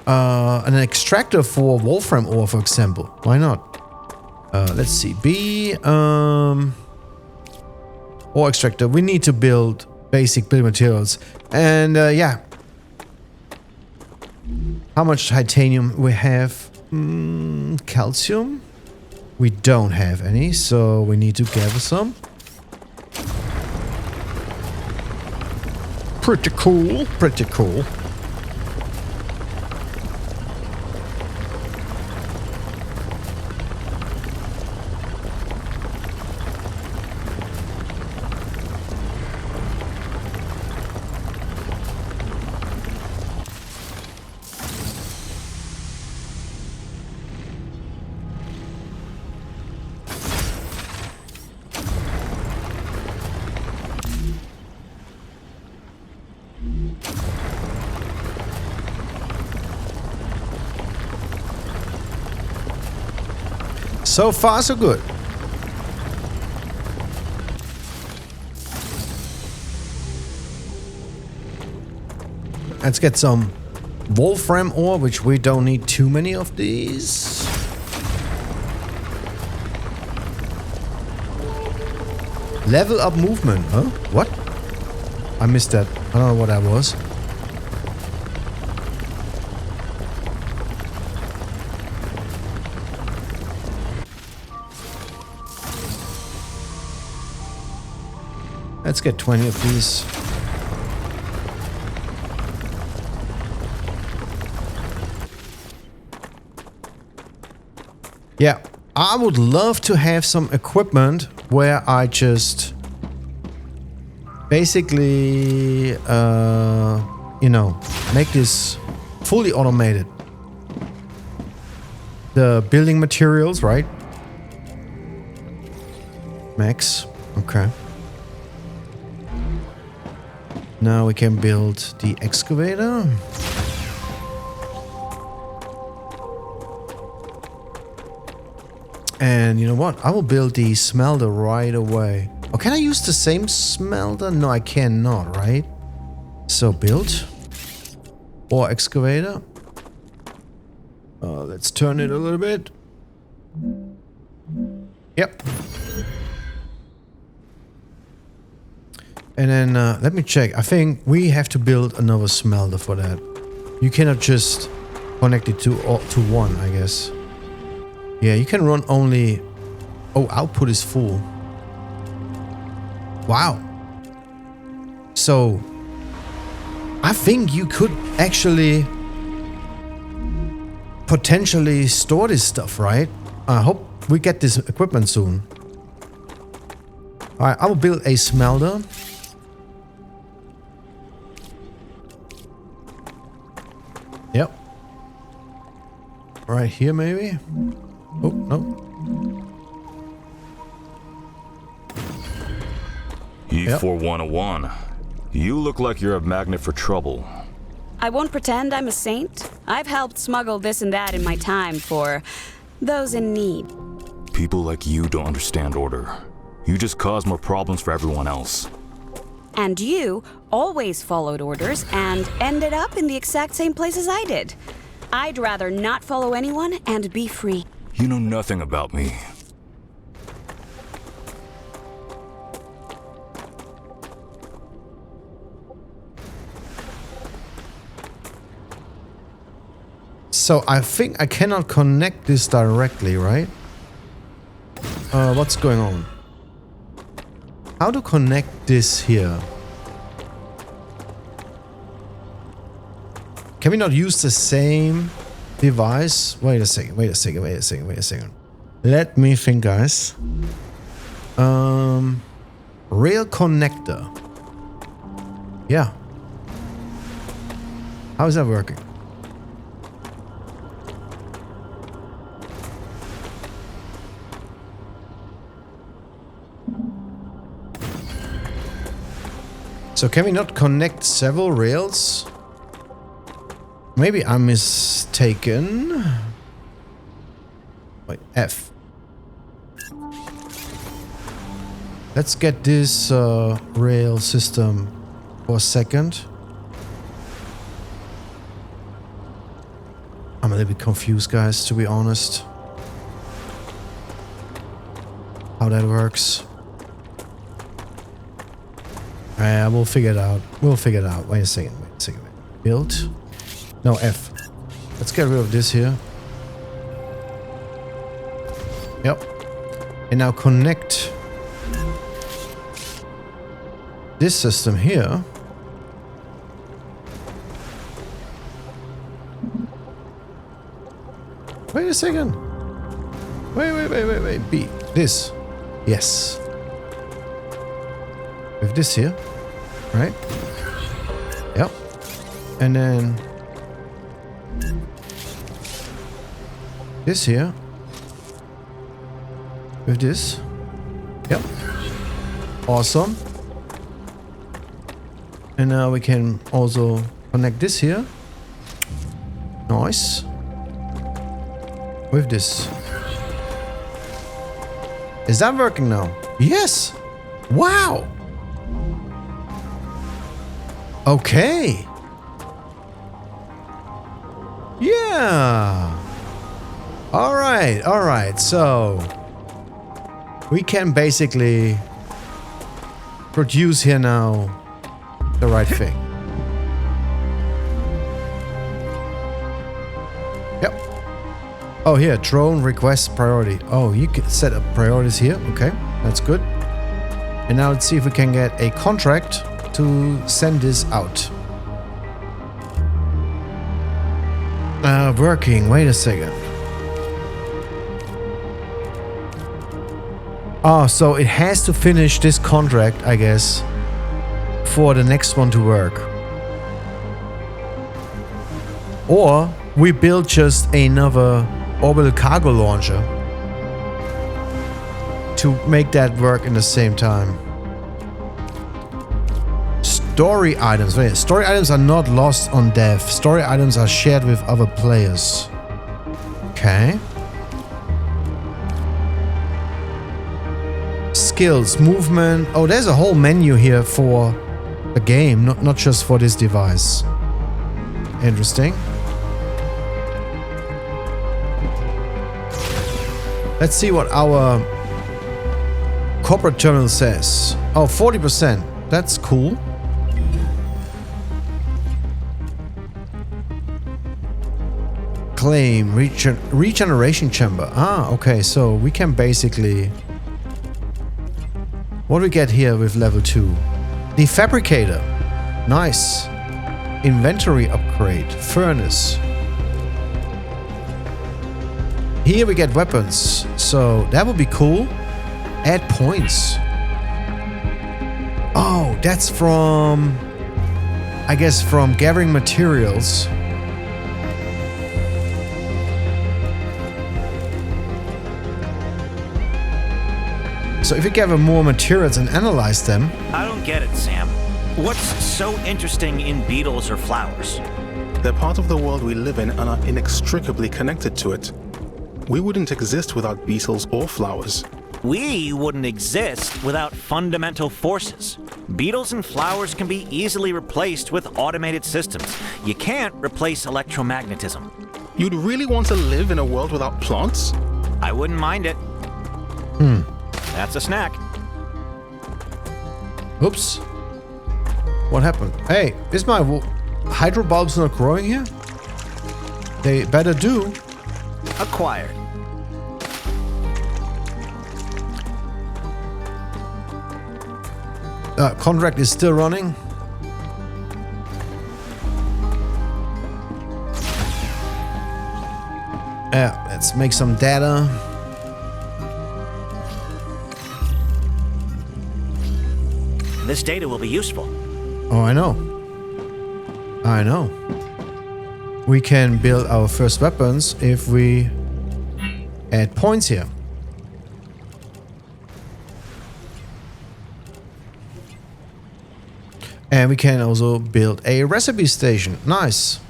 an extractor for wolfram ore, for example. Why not? Let's see. Ore extractor. We need to build basic building materials. And yeah. How much titanium we have? Calcium? We don't have any, so we need to gather some. Pretty cool. Pretty cool. So far, so good. Let's get some wolfram ore, which we don't need too many of these. Level up movement, huh? What? I missed that. I don't know what that was. Let's get 20 of these. Yeah, I would love to have some equipment where I just basically, you know, make this fully automated. The building materials, right? Max, okay. Now we can build the excavator. And you know what? I will build the smelter right away. Oh, can I use the same smelter? No, I cannot, right? So build. Or excavator. Let's turn it a little bit. Yep. And then let me check. I think we have to build another smelter for that. You cannot just connect it to one, I guess. Yeah, you can run only... Oh, output is full. Wow. So, I think you could actually potentially store this stuff, right? I hope we get this equipment soon. Alright, I will build a smelter. Yep. Right here, maybe? Oh, no. E4101. You look like you're a magnet for trouble. I won't pretend I'm a saint. I've helped smuggle this and that in my time for those in need. People like you don't understand order. You just cause more problems for everyone else. And you always followed orders and ended up in the exact same places I did. I'd rather not follow anyone and be free. You know nothing about me. So I think I cannot connect this directly, right? What's going on? How to connect this here? Can we not use the same device? Wait a second. Let me think, guys. Rail connector. Yeah. How is that working? So can we not connect several rails? Maybe I'm mistaken. Wait, F. Let's get this rail system for a second. I'm a little bit confused, guys, to be honest. How that works. We'll figure it out. Wait a second. Build. No, F. Let's get rid of this here. Yep. And now connect this system here. Wait a second. Wait. B. This. Yes. With this here. Right? Yep. And then this here. With this. Yep. Awesome. And now we can also connect this here. Nice. With this. Is that working now? Yes! Wow! Okay. Yeah. All right. So we can basically produce here now the right thing. Yep. Oh, here, drone request priority. Oh, you can set up priorities here. Okay, that's good. And now let's see if we can get a contract to send this out. Working. Wait a second. Oh, so it has to finish this contract, I guess, for the next one to work. Or we build just another Orbital Cargo Launcher to make that work in the same time. Story items. Wait, story items are not lost on dev. Story items are shared with other players. Okay. Skills, movement. Oh, there's a whole menu here for the game, not just for this device. Interesting. Let's see what our corporate terminal says. Oh, 40%. That's cool. Claim regeneration chamber. Ah, okay, so we can basically... What do we get here with level 2? The fabricator. Nice. Inventory upgrade. Furnace. Here we get weapons. So that would be cool. Add points. Oh, that's from... I guess from gathering materials. So if you gather more materials and analyze them... I don't get it, Sam. What's so interesting in beetles or flowers? They're part of the world we live in and are inextricably connected to it. We wouldn't exist without beetles or flowers. We wouldn't exist without fundamental forces. Beetles and flowers can be easily replaced with automated systems. You can't replace electromagnetism. You'd really want to live in a world without plants? I wouldn't mind it. That's a snack. Oops. What happened? Hey, is my hydro bulbs not growing here? They better do. Acquired. Contract is still running. Let's make some data. This data will be useful. Oh, I know. I know. We can build our first weapons if we add points here. And we can also build a recipe station. Nice.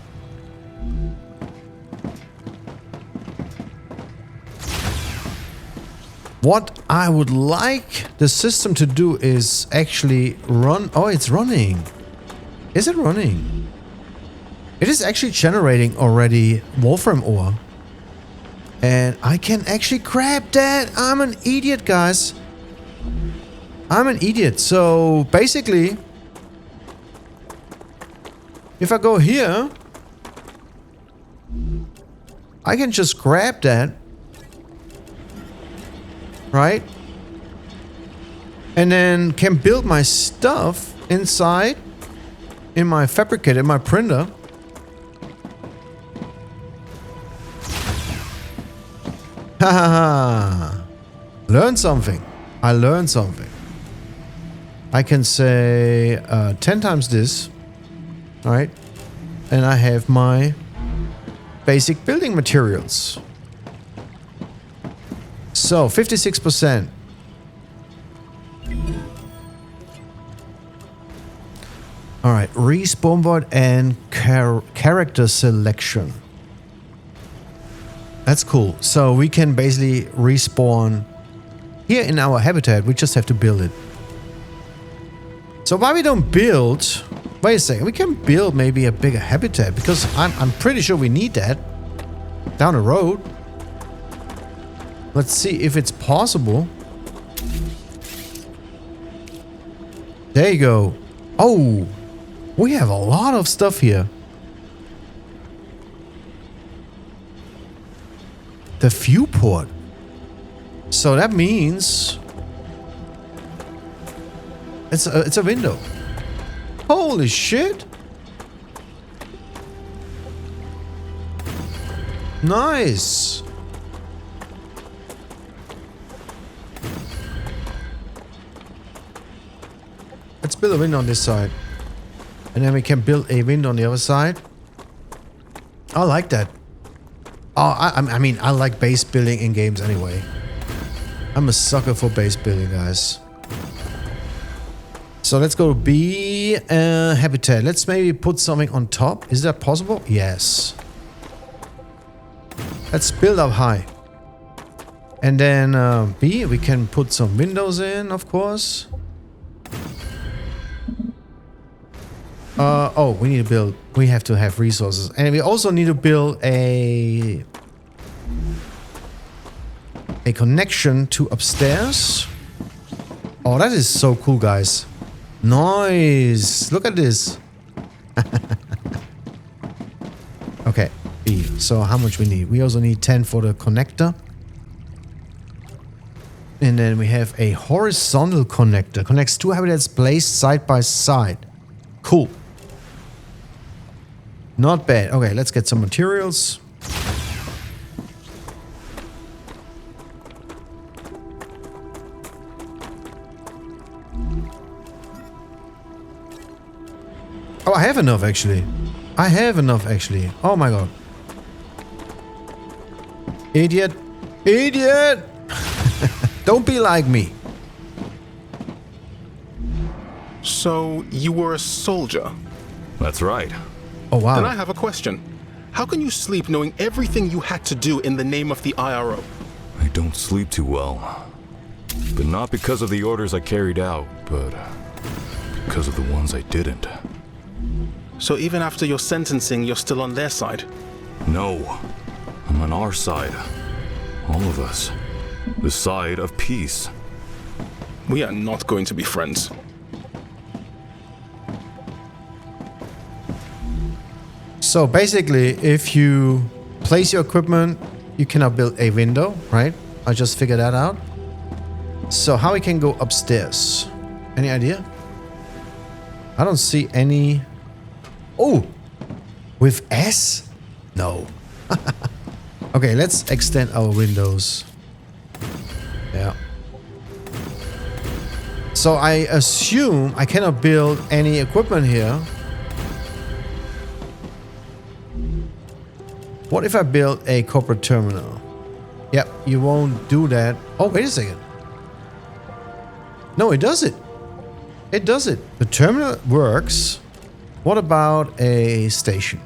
What I would like the system to do is actually run... Oh, it's running. Is it running? It is actually generating already Wolfram ore. And I can actually grab that. I'm an idiot, guys. I'm an idiot. So basically... if I go here, I can just grab that, right? And then can build my stuff inside in my fabricator, in my printer. Ha ha ha. Learn something. I learned something. I can say 10 times this. Alright, and I have my basic building materials. So, 56%. Alright, respawn board and character selection. That's cool. So, we can basically respawn here in our habitat. We just have to build it. So, why we don't build... Wait a second, we can build maybe a bigger habitat because I'm pretty sure we need that down the road. Let's see if it's possible. There you go. Oh, we have a lot of stuff here. The viewport. So that means it's a window. Holy shit! Nice! Let's build a window on this side. And then we can build a window on the other side. I like that. Oh, I mean, I like base building in games anyway. I'm a sucker for base building, guys. So let's go B, habitat. Let's maybe put something on top. Is that possible? Yes. Let's build up high. And then B, we can put some windows in, of course. Oh, we need to build. We have to have resources. And we also need to build a connection to upstairs. Oh, that is so cool, guys. Nice. Look at this. Okay, B. So how much we need? We also need 10 for the connector. And then we have a horizontal connector. Connects two habitats placed side by side. Cool. Not bad. Okay, let's get some materials. Oh, I have enough actually. I have enough actually. Oh my god. Idiot. Idiot! Don't be like me. So, you were a soldier? That's right. Oh wow. Then I have a question. How can you sleep knowing everything you had to do in the name of the IRO? I don't sleep too well. But not because of the orders I carried out, but because of the ones I didn't. So even after your sentencing, you're still on their side? No. I'm on our side. All of us. The side of peace. We are not going to be friends. So basically, if you place your equipment, you cannot build a window, right? I just figured that out. So how we can go upstairs? Any idea? I don't see any... Oh! With S? No. Okay, let's extend our windows. Yeah. So I assume I cannot build any equipment here. What if I build a corporate terminal? Yep, you won't do that. Oh, wait a second. No, it does it. It does it. The terminal works. What about a station?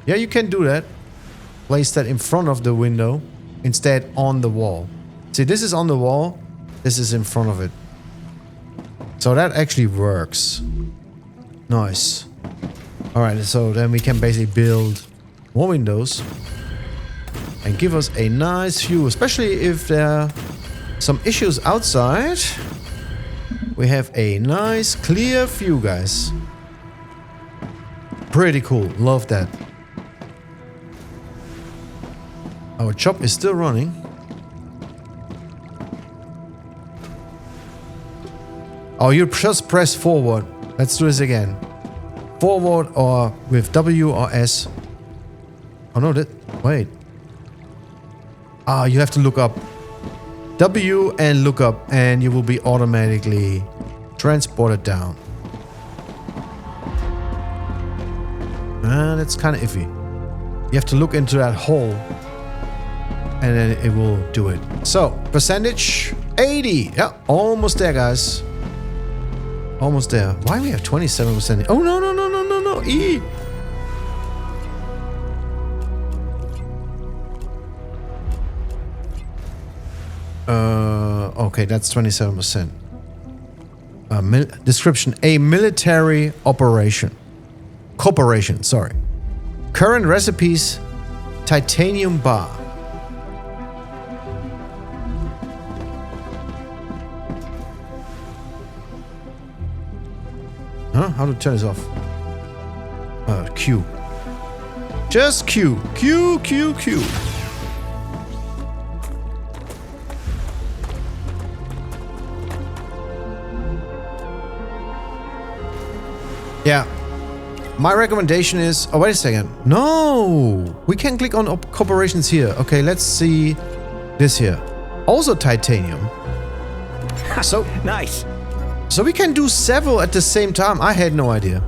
Yeah, you can do that. Place that in front of the window instead on the wall. See, this is on the wall. This is in front of it. So that actually works. Nice. Alright, so then we can basically build more windows and give us a nice view, especially if there are some issues outside. We have a nice clear view, guys. Pretty cool. Love that. Our chop is still running. Oh, you just press forward. Let's do this again. Forward or with W or S. Oh no, wait. Ah, you have to look up. W and look up and you will be automatically transported down. That's kind of iffy. You have to look into that hole and then it will do it. So, percentage 80. Yeah, almost there, guys. Almost there. Why we have 27%? Oh, no, no, no, no, no, no. E. Okay, that's 27%. Description: a military operation. Corporation, sorry. Current recipes: titanium bar. Huh? How to turn this off? Q. Just Q. Q, Q, Q. Yeah. My recommendation is... Oh, wait a second. No! We can click on corporations here. Okay, let's see this here. Also titanium. So Nice. So we can do several at the same time. I had no idea.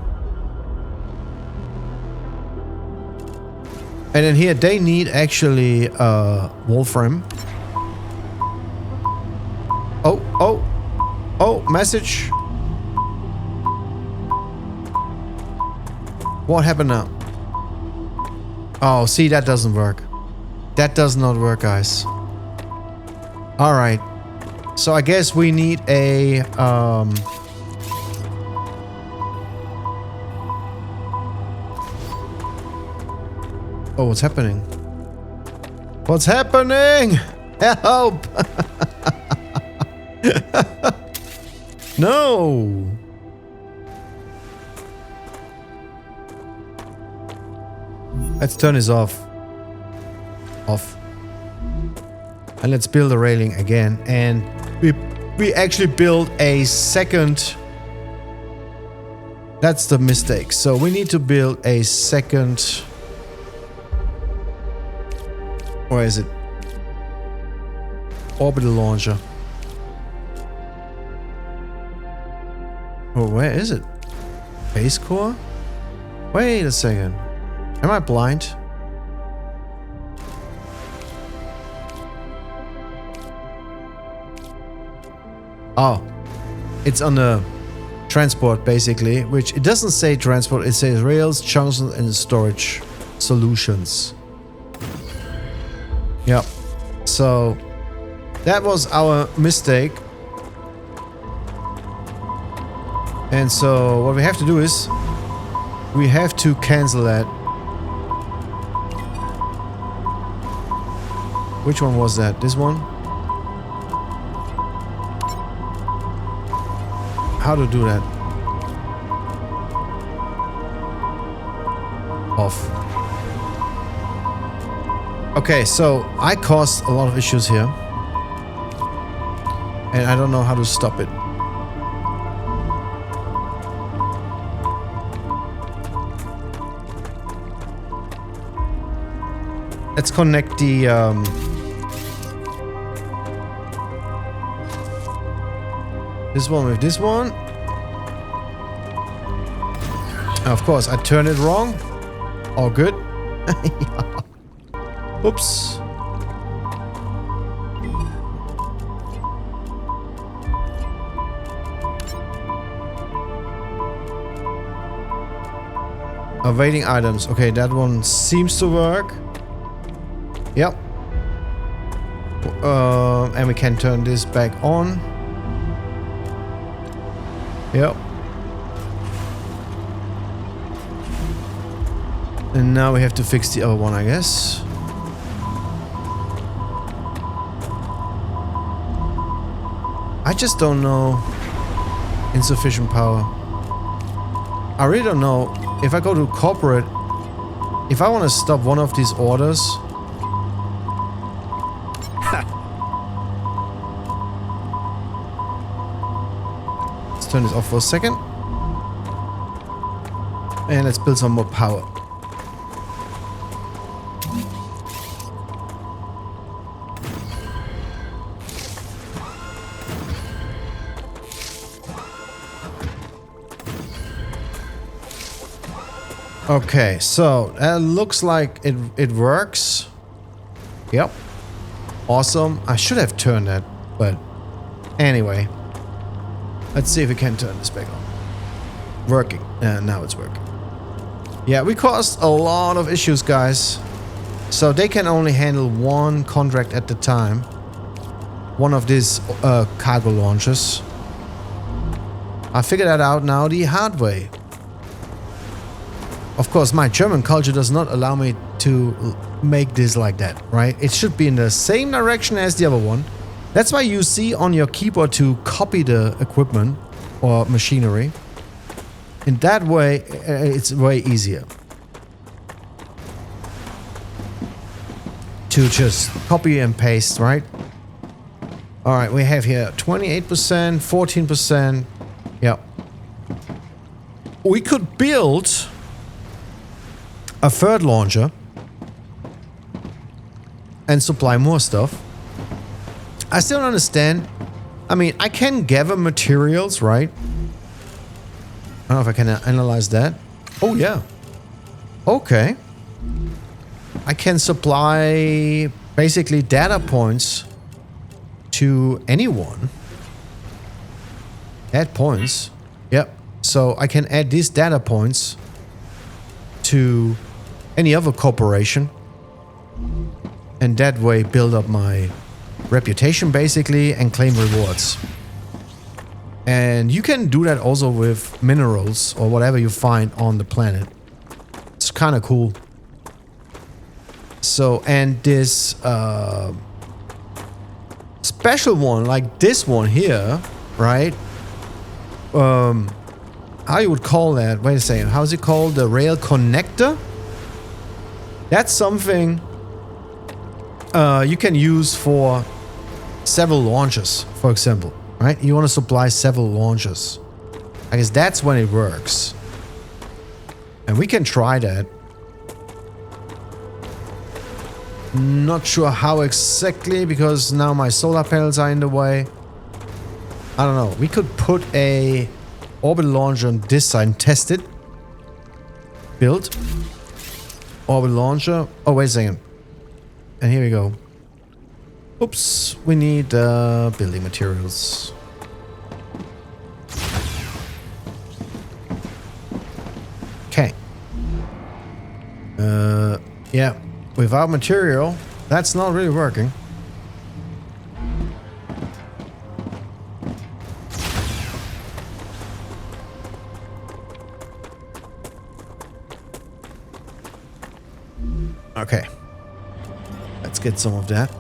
And then here they need actually Wolfram. Oh, oh, oh, message. What happened now? Oh, see, that doesn't work. That does not work, guys. All right. So I guess we need a oh, what's happening? What's happening? Help! No! Let's turn this off. Off. And let's build a railing again. And we actually build a second That's the mistake. So we need to build a second... Where is it? Orbital Launcher. Oh, where is it? Base core? Wait a second. Am I blind? Oh. It's on the transport, basically. Which, it doesn't say transport. It says rails, junctions, and storage solutions. Yep. So, that was our mistake. And so what we have to do is we have to cancel that. Which one was that? This one? How to do that? Off. Okay, so I caused a lot of issues here. And I don't know how to stop it. Let's connect the this one with this one. Of course, I turned it wrong. All good. Oops. Awaiting items. Okay, that one seems to work. Yep. And we can turn this back on. Yep. And now we have to fix the other one, I guess. I just don't know. Insufficient power. I really don't know. If I go to corporate, if I want to stop one of these orders... Let's turn this off for a second. And let's build some more power. Okay, so that looks like it works. Yep. Awesome. I should have turned that, but anyway. Let's see if we can turn this back on. Working. Now it's working. Yeah, we caused a lot of issues, guys. So they can only handle one contract at a time. One of these cargo launchers. I figured that out now the hard way. Of course, my German culture does not allow me to make this like that, right? It should be in the same direction as the other one. That's why you see on your keyboard to copy the equipment or machinery. In that way, it's way easier to just copy and paste, right? All right, we have here 28%, 14%. Yep. We could build a third launcher and supply more stuff. I still don't understand. I mean, I can gather materials, right? I don't know if I can analyze that. Oh, yeah. Okay. I can supply basically data points to anyone. Add points. Yep. So I can add these data points to any other corporation, and that way build up my reputation basically and claim rewards. And you can do that also with minerals or whatever you find on the planet. It's kind of cool. So, and this special one like this one here, right? How you would call that? Wait a second. How's it called? The rail connector? That's something you can use for several launches, for example, right? You want to supply several launches. I guess that's when it works. And we can try that. Not sure how exactly, because now my solar panels are in the way. I don't know. We could put a orbital launcher on this side and test it. Build. Orbital launcher. Oh, wait a second. And here we go. Oops. We need building materials. Okay. Yeah. Without material, that's not really working. Okay. Let's get some of that.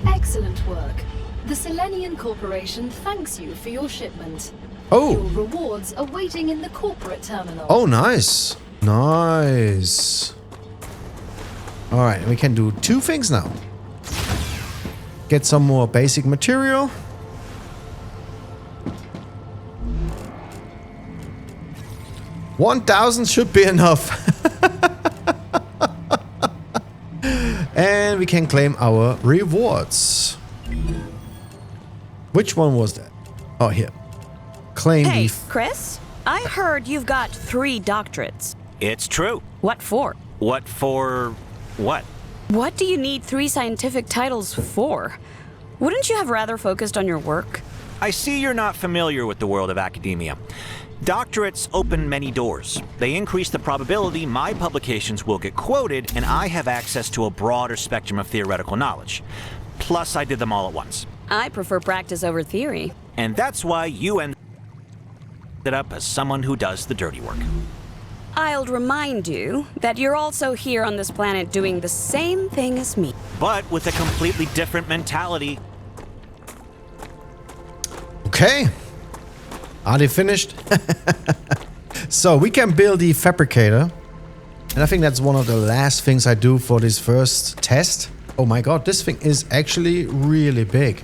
Excellent work. The Selenian Corporation thanks you for your shipment. Oh. Your rewards are waiting in the corporate terminal. Oh, nice. Nice. Alright, we can do two things now. Get some more basic material. $1,000 should be enough. And we can claim our rewards. Which one was that? Oh, here. Claim Hey, the... Chris, I heard you've got 3 doctorates. It's true. What for? What for what? What do you need 3 scientific titles for? Wouldn't you have rather focused on your work? I see you're not familiar with the world of academia. Doctorates open many doors. They increase the probability my publications will get quoted, and I have access to a broader spectrum of theoretical knowledge. Plus, I did them all at once. I prefer practice over theory. And that's why you ended up as someone who does the dirty work. I'll remind you that you're also here on this planet doing the same thing as me. But with a completely different mentality. Okay. Are they finished? So we can build the fabricator. And I think that's one of the last things I do for this first test. Oh my god, this thing is actually really big.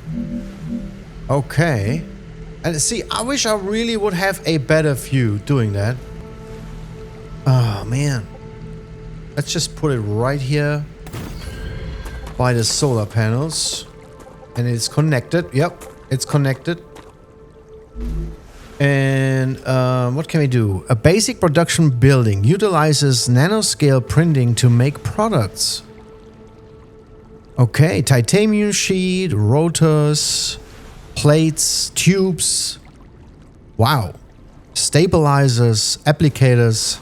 Okay. And see, I wish I really would have a better view doing that. Oh man. Let's just put it right here by the solar panels. And it's connected. Yep, it's connected. And what can we do? A basic production building utilizes nanoscale printing to make products. Okay, titanium sheet, rotors, plates, tubes. Wow. Stabilizers, applicators.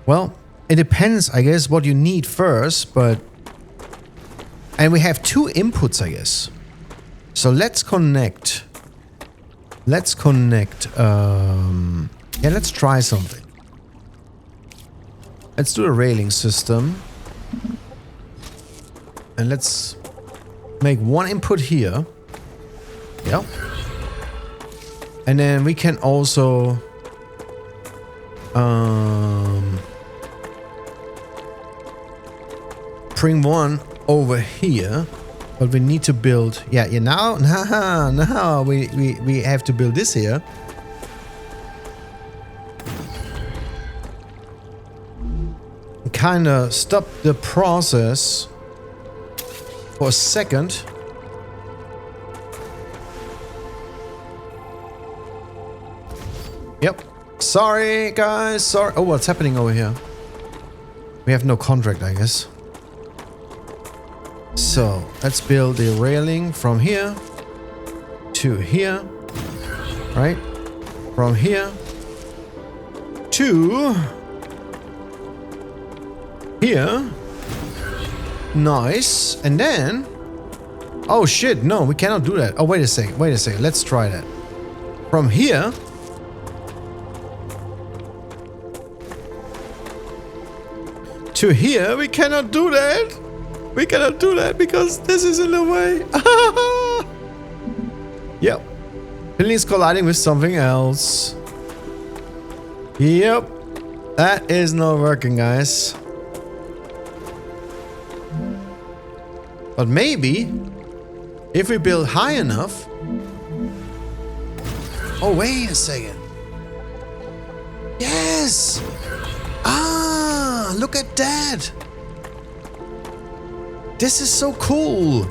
Well, it depends, I guess, what you need first, but... And we have 2 inputs, I guess. So let's connect... Let's connect, yeah, let's try something. Let's do a railing system. And let's make 1 input here. Yep. And then we can also bring 1 over here. But we need to build, yeah, now we have to build this here. Kind of stop the process for a second. Yep. Sorry, guys. Sorry. Oh, what's happening over here? We have no contract, I guess. So, let's build the railing from here to here, right? From here to here. Nice. And then... Oh shit, no, we cannot do that. Oh, wait a second, let's try that. From here... to here, we cannot do that. We cannot do that because this is in the way. Yep. Building is colliding with something else. Yep. That is not working, guys. But maybe if we build high enough... Oh, wait a second. Yes! Ah, look at that! This is so cool!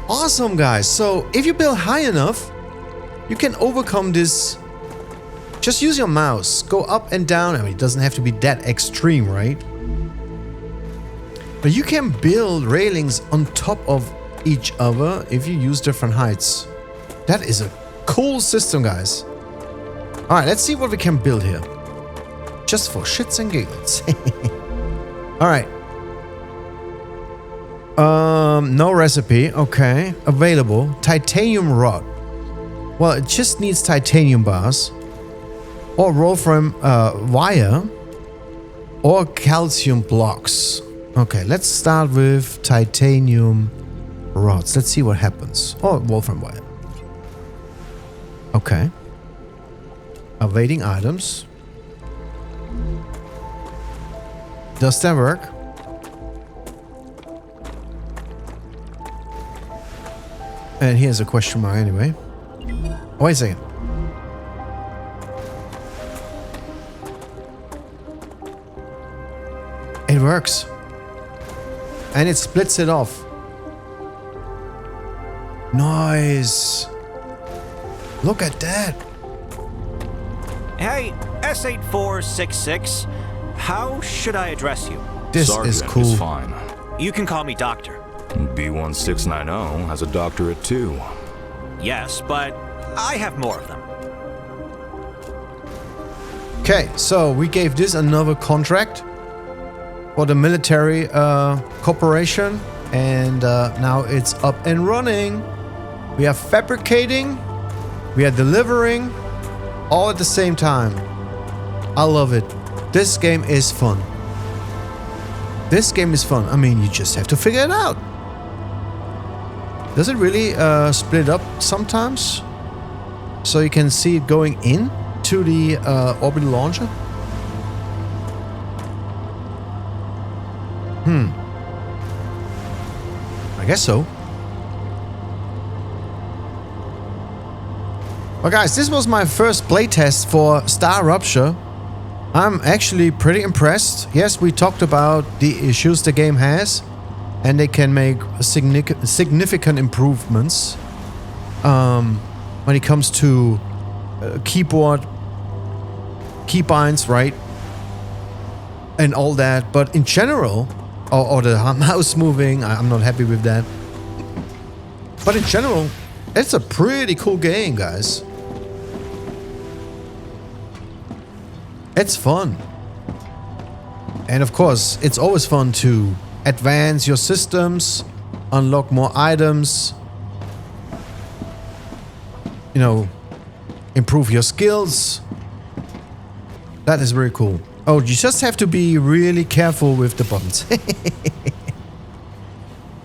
Awesome, guys. So, if you build high enough, you can overcome this. Just use your mouse. Go up and down. I mean, it doesn't have to be that extreme, right? But you can build railings on top of each other if you use different heights. That is a cool system, guys. Alright, let's see what we can build here. Just for shits and giggles. Alright. No recipe. Okay. Available. Titanium rod. Well, it just needs titanium bars. Or wolfram wire. Or calcium blocks. Okay, let's start with titanium rods. Let's see what happens. Or wolfram wire. Okay. Awaiting items. Does that work? And here's a question mark anyway. Oh, wait a second. It works. And it splits it off. Nice. Look at that. Hey, S8466, how should I address you? This Sergeant is cool. is fine. You can call me Doctor. B1690 has a doctorate too. Yes, but I have more of them. Okay, so we gave this another contract for the military corporation, and now it's up and running. We are fabricating, we are delivering, all at the same time. I love it. This game is fun. This game is fun. I mean, you just have to figure it out. Does it really split up sometimes? So you can see it going in to the Orbital Launcher? I guess so. Well, guys, this was my first playtest for StarRupture. I'm actually pretty impressed. Yes, we talked about the issues the game has, and they can make significant improvements when it comes to keyboard, keybinds, right? And all that. But in general, or the mouse moving, I'm not happy with that. But in general, it's a pretty cool game, guys. It's fun. And of course, it's always fun to advance your systems, unlock more items, you know, improve your skills. That is very cool. Oh, you just have to be really careful with the buttons.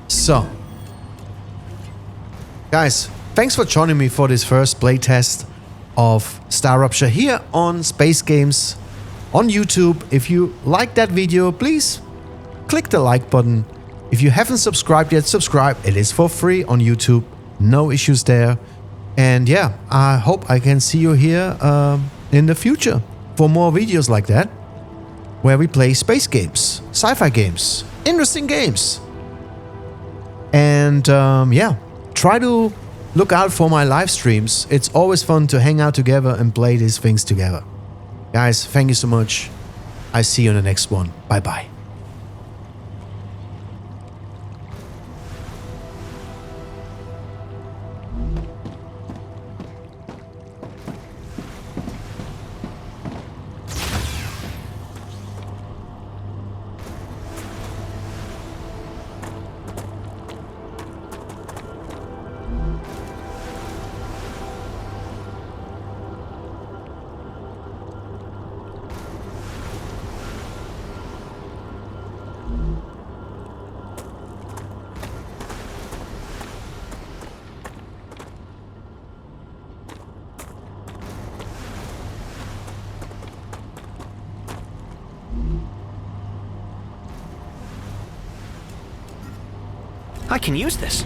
So, guys, thanks for joining me for this first playtest of StarRupture here on Space Games on YouTube. If you like that video, please click the like button. If you haven't subscribed yet, subscribe. It is for free on YouTube. No issues there. And yeah, I hope I can see you here in the future for more videos like that, where we play space games, sci-fi games, interesting games. And yeah, try to look out for my live streams. It's always fun to hang out together and play these things together. Guys, thank you so much. I see you in the next one. Bye-bye. I can use this.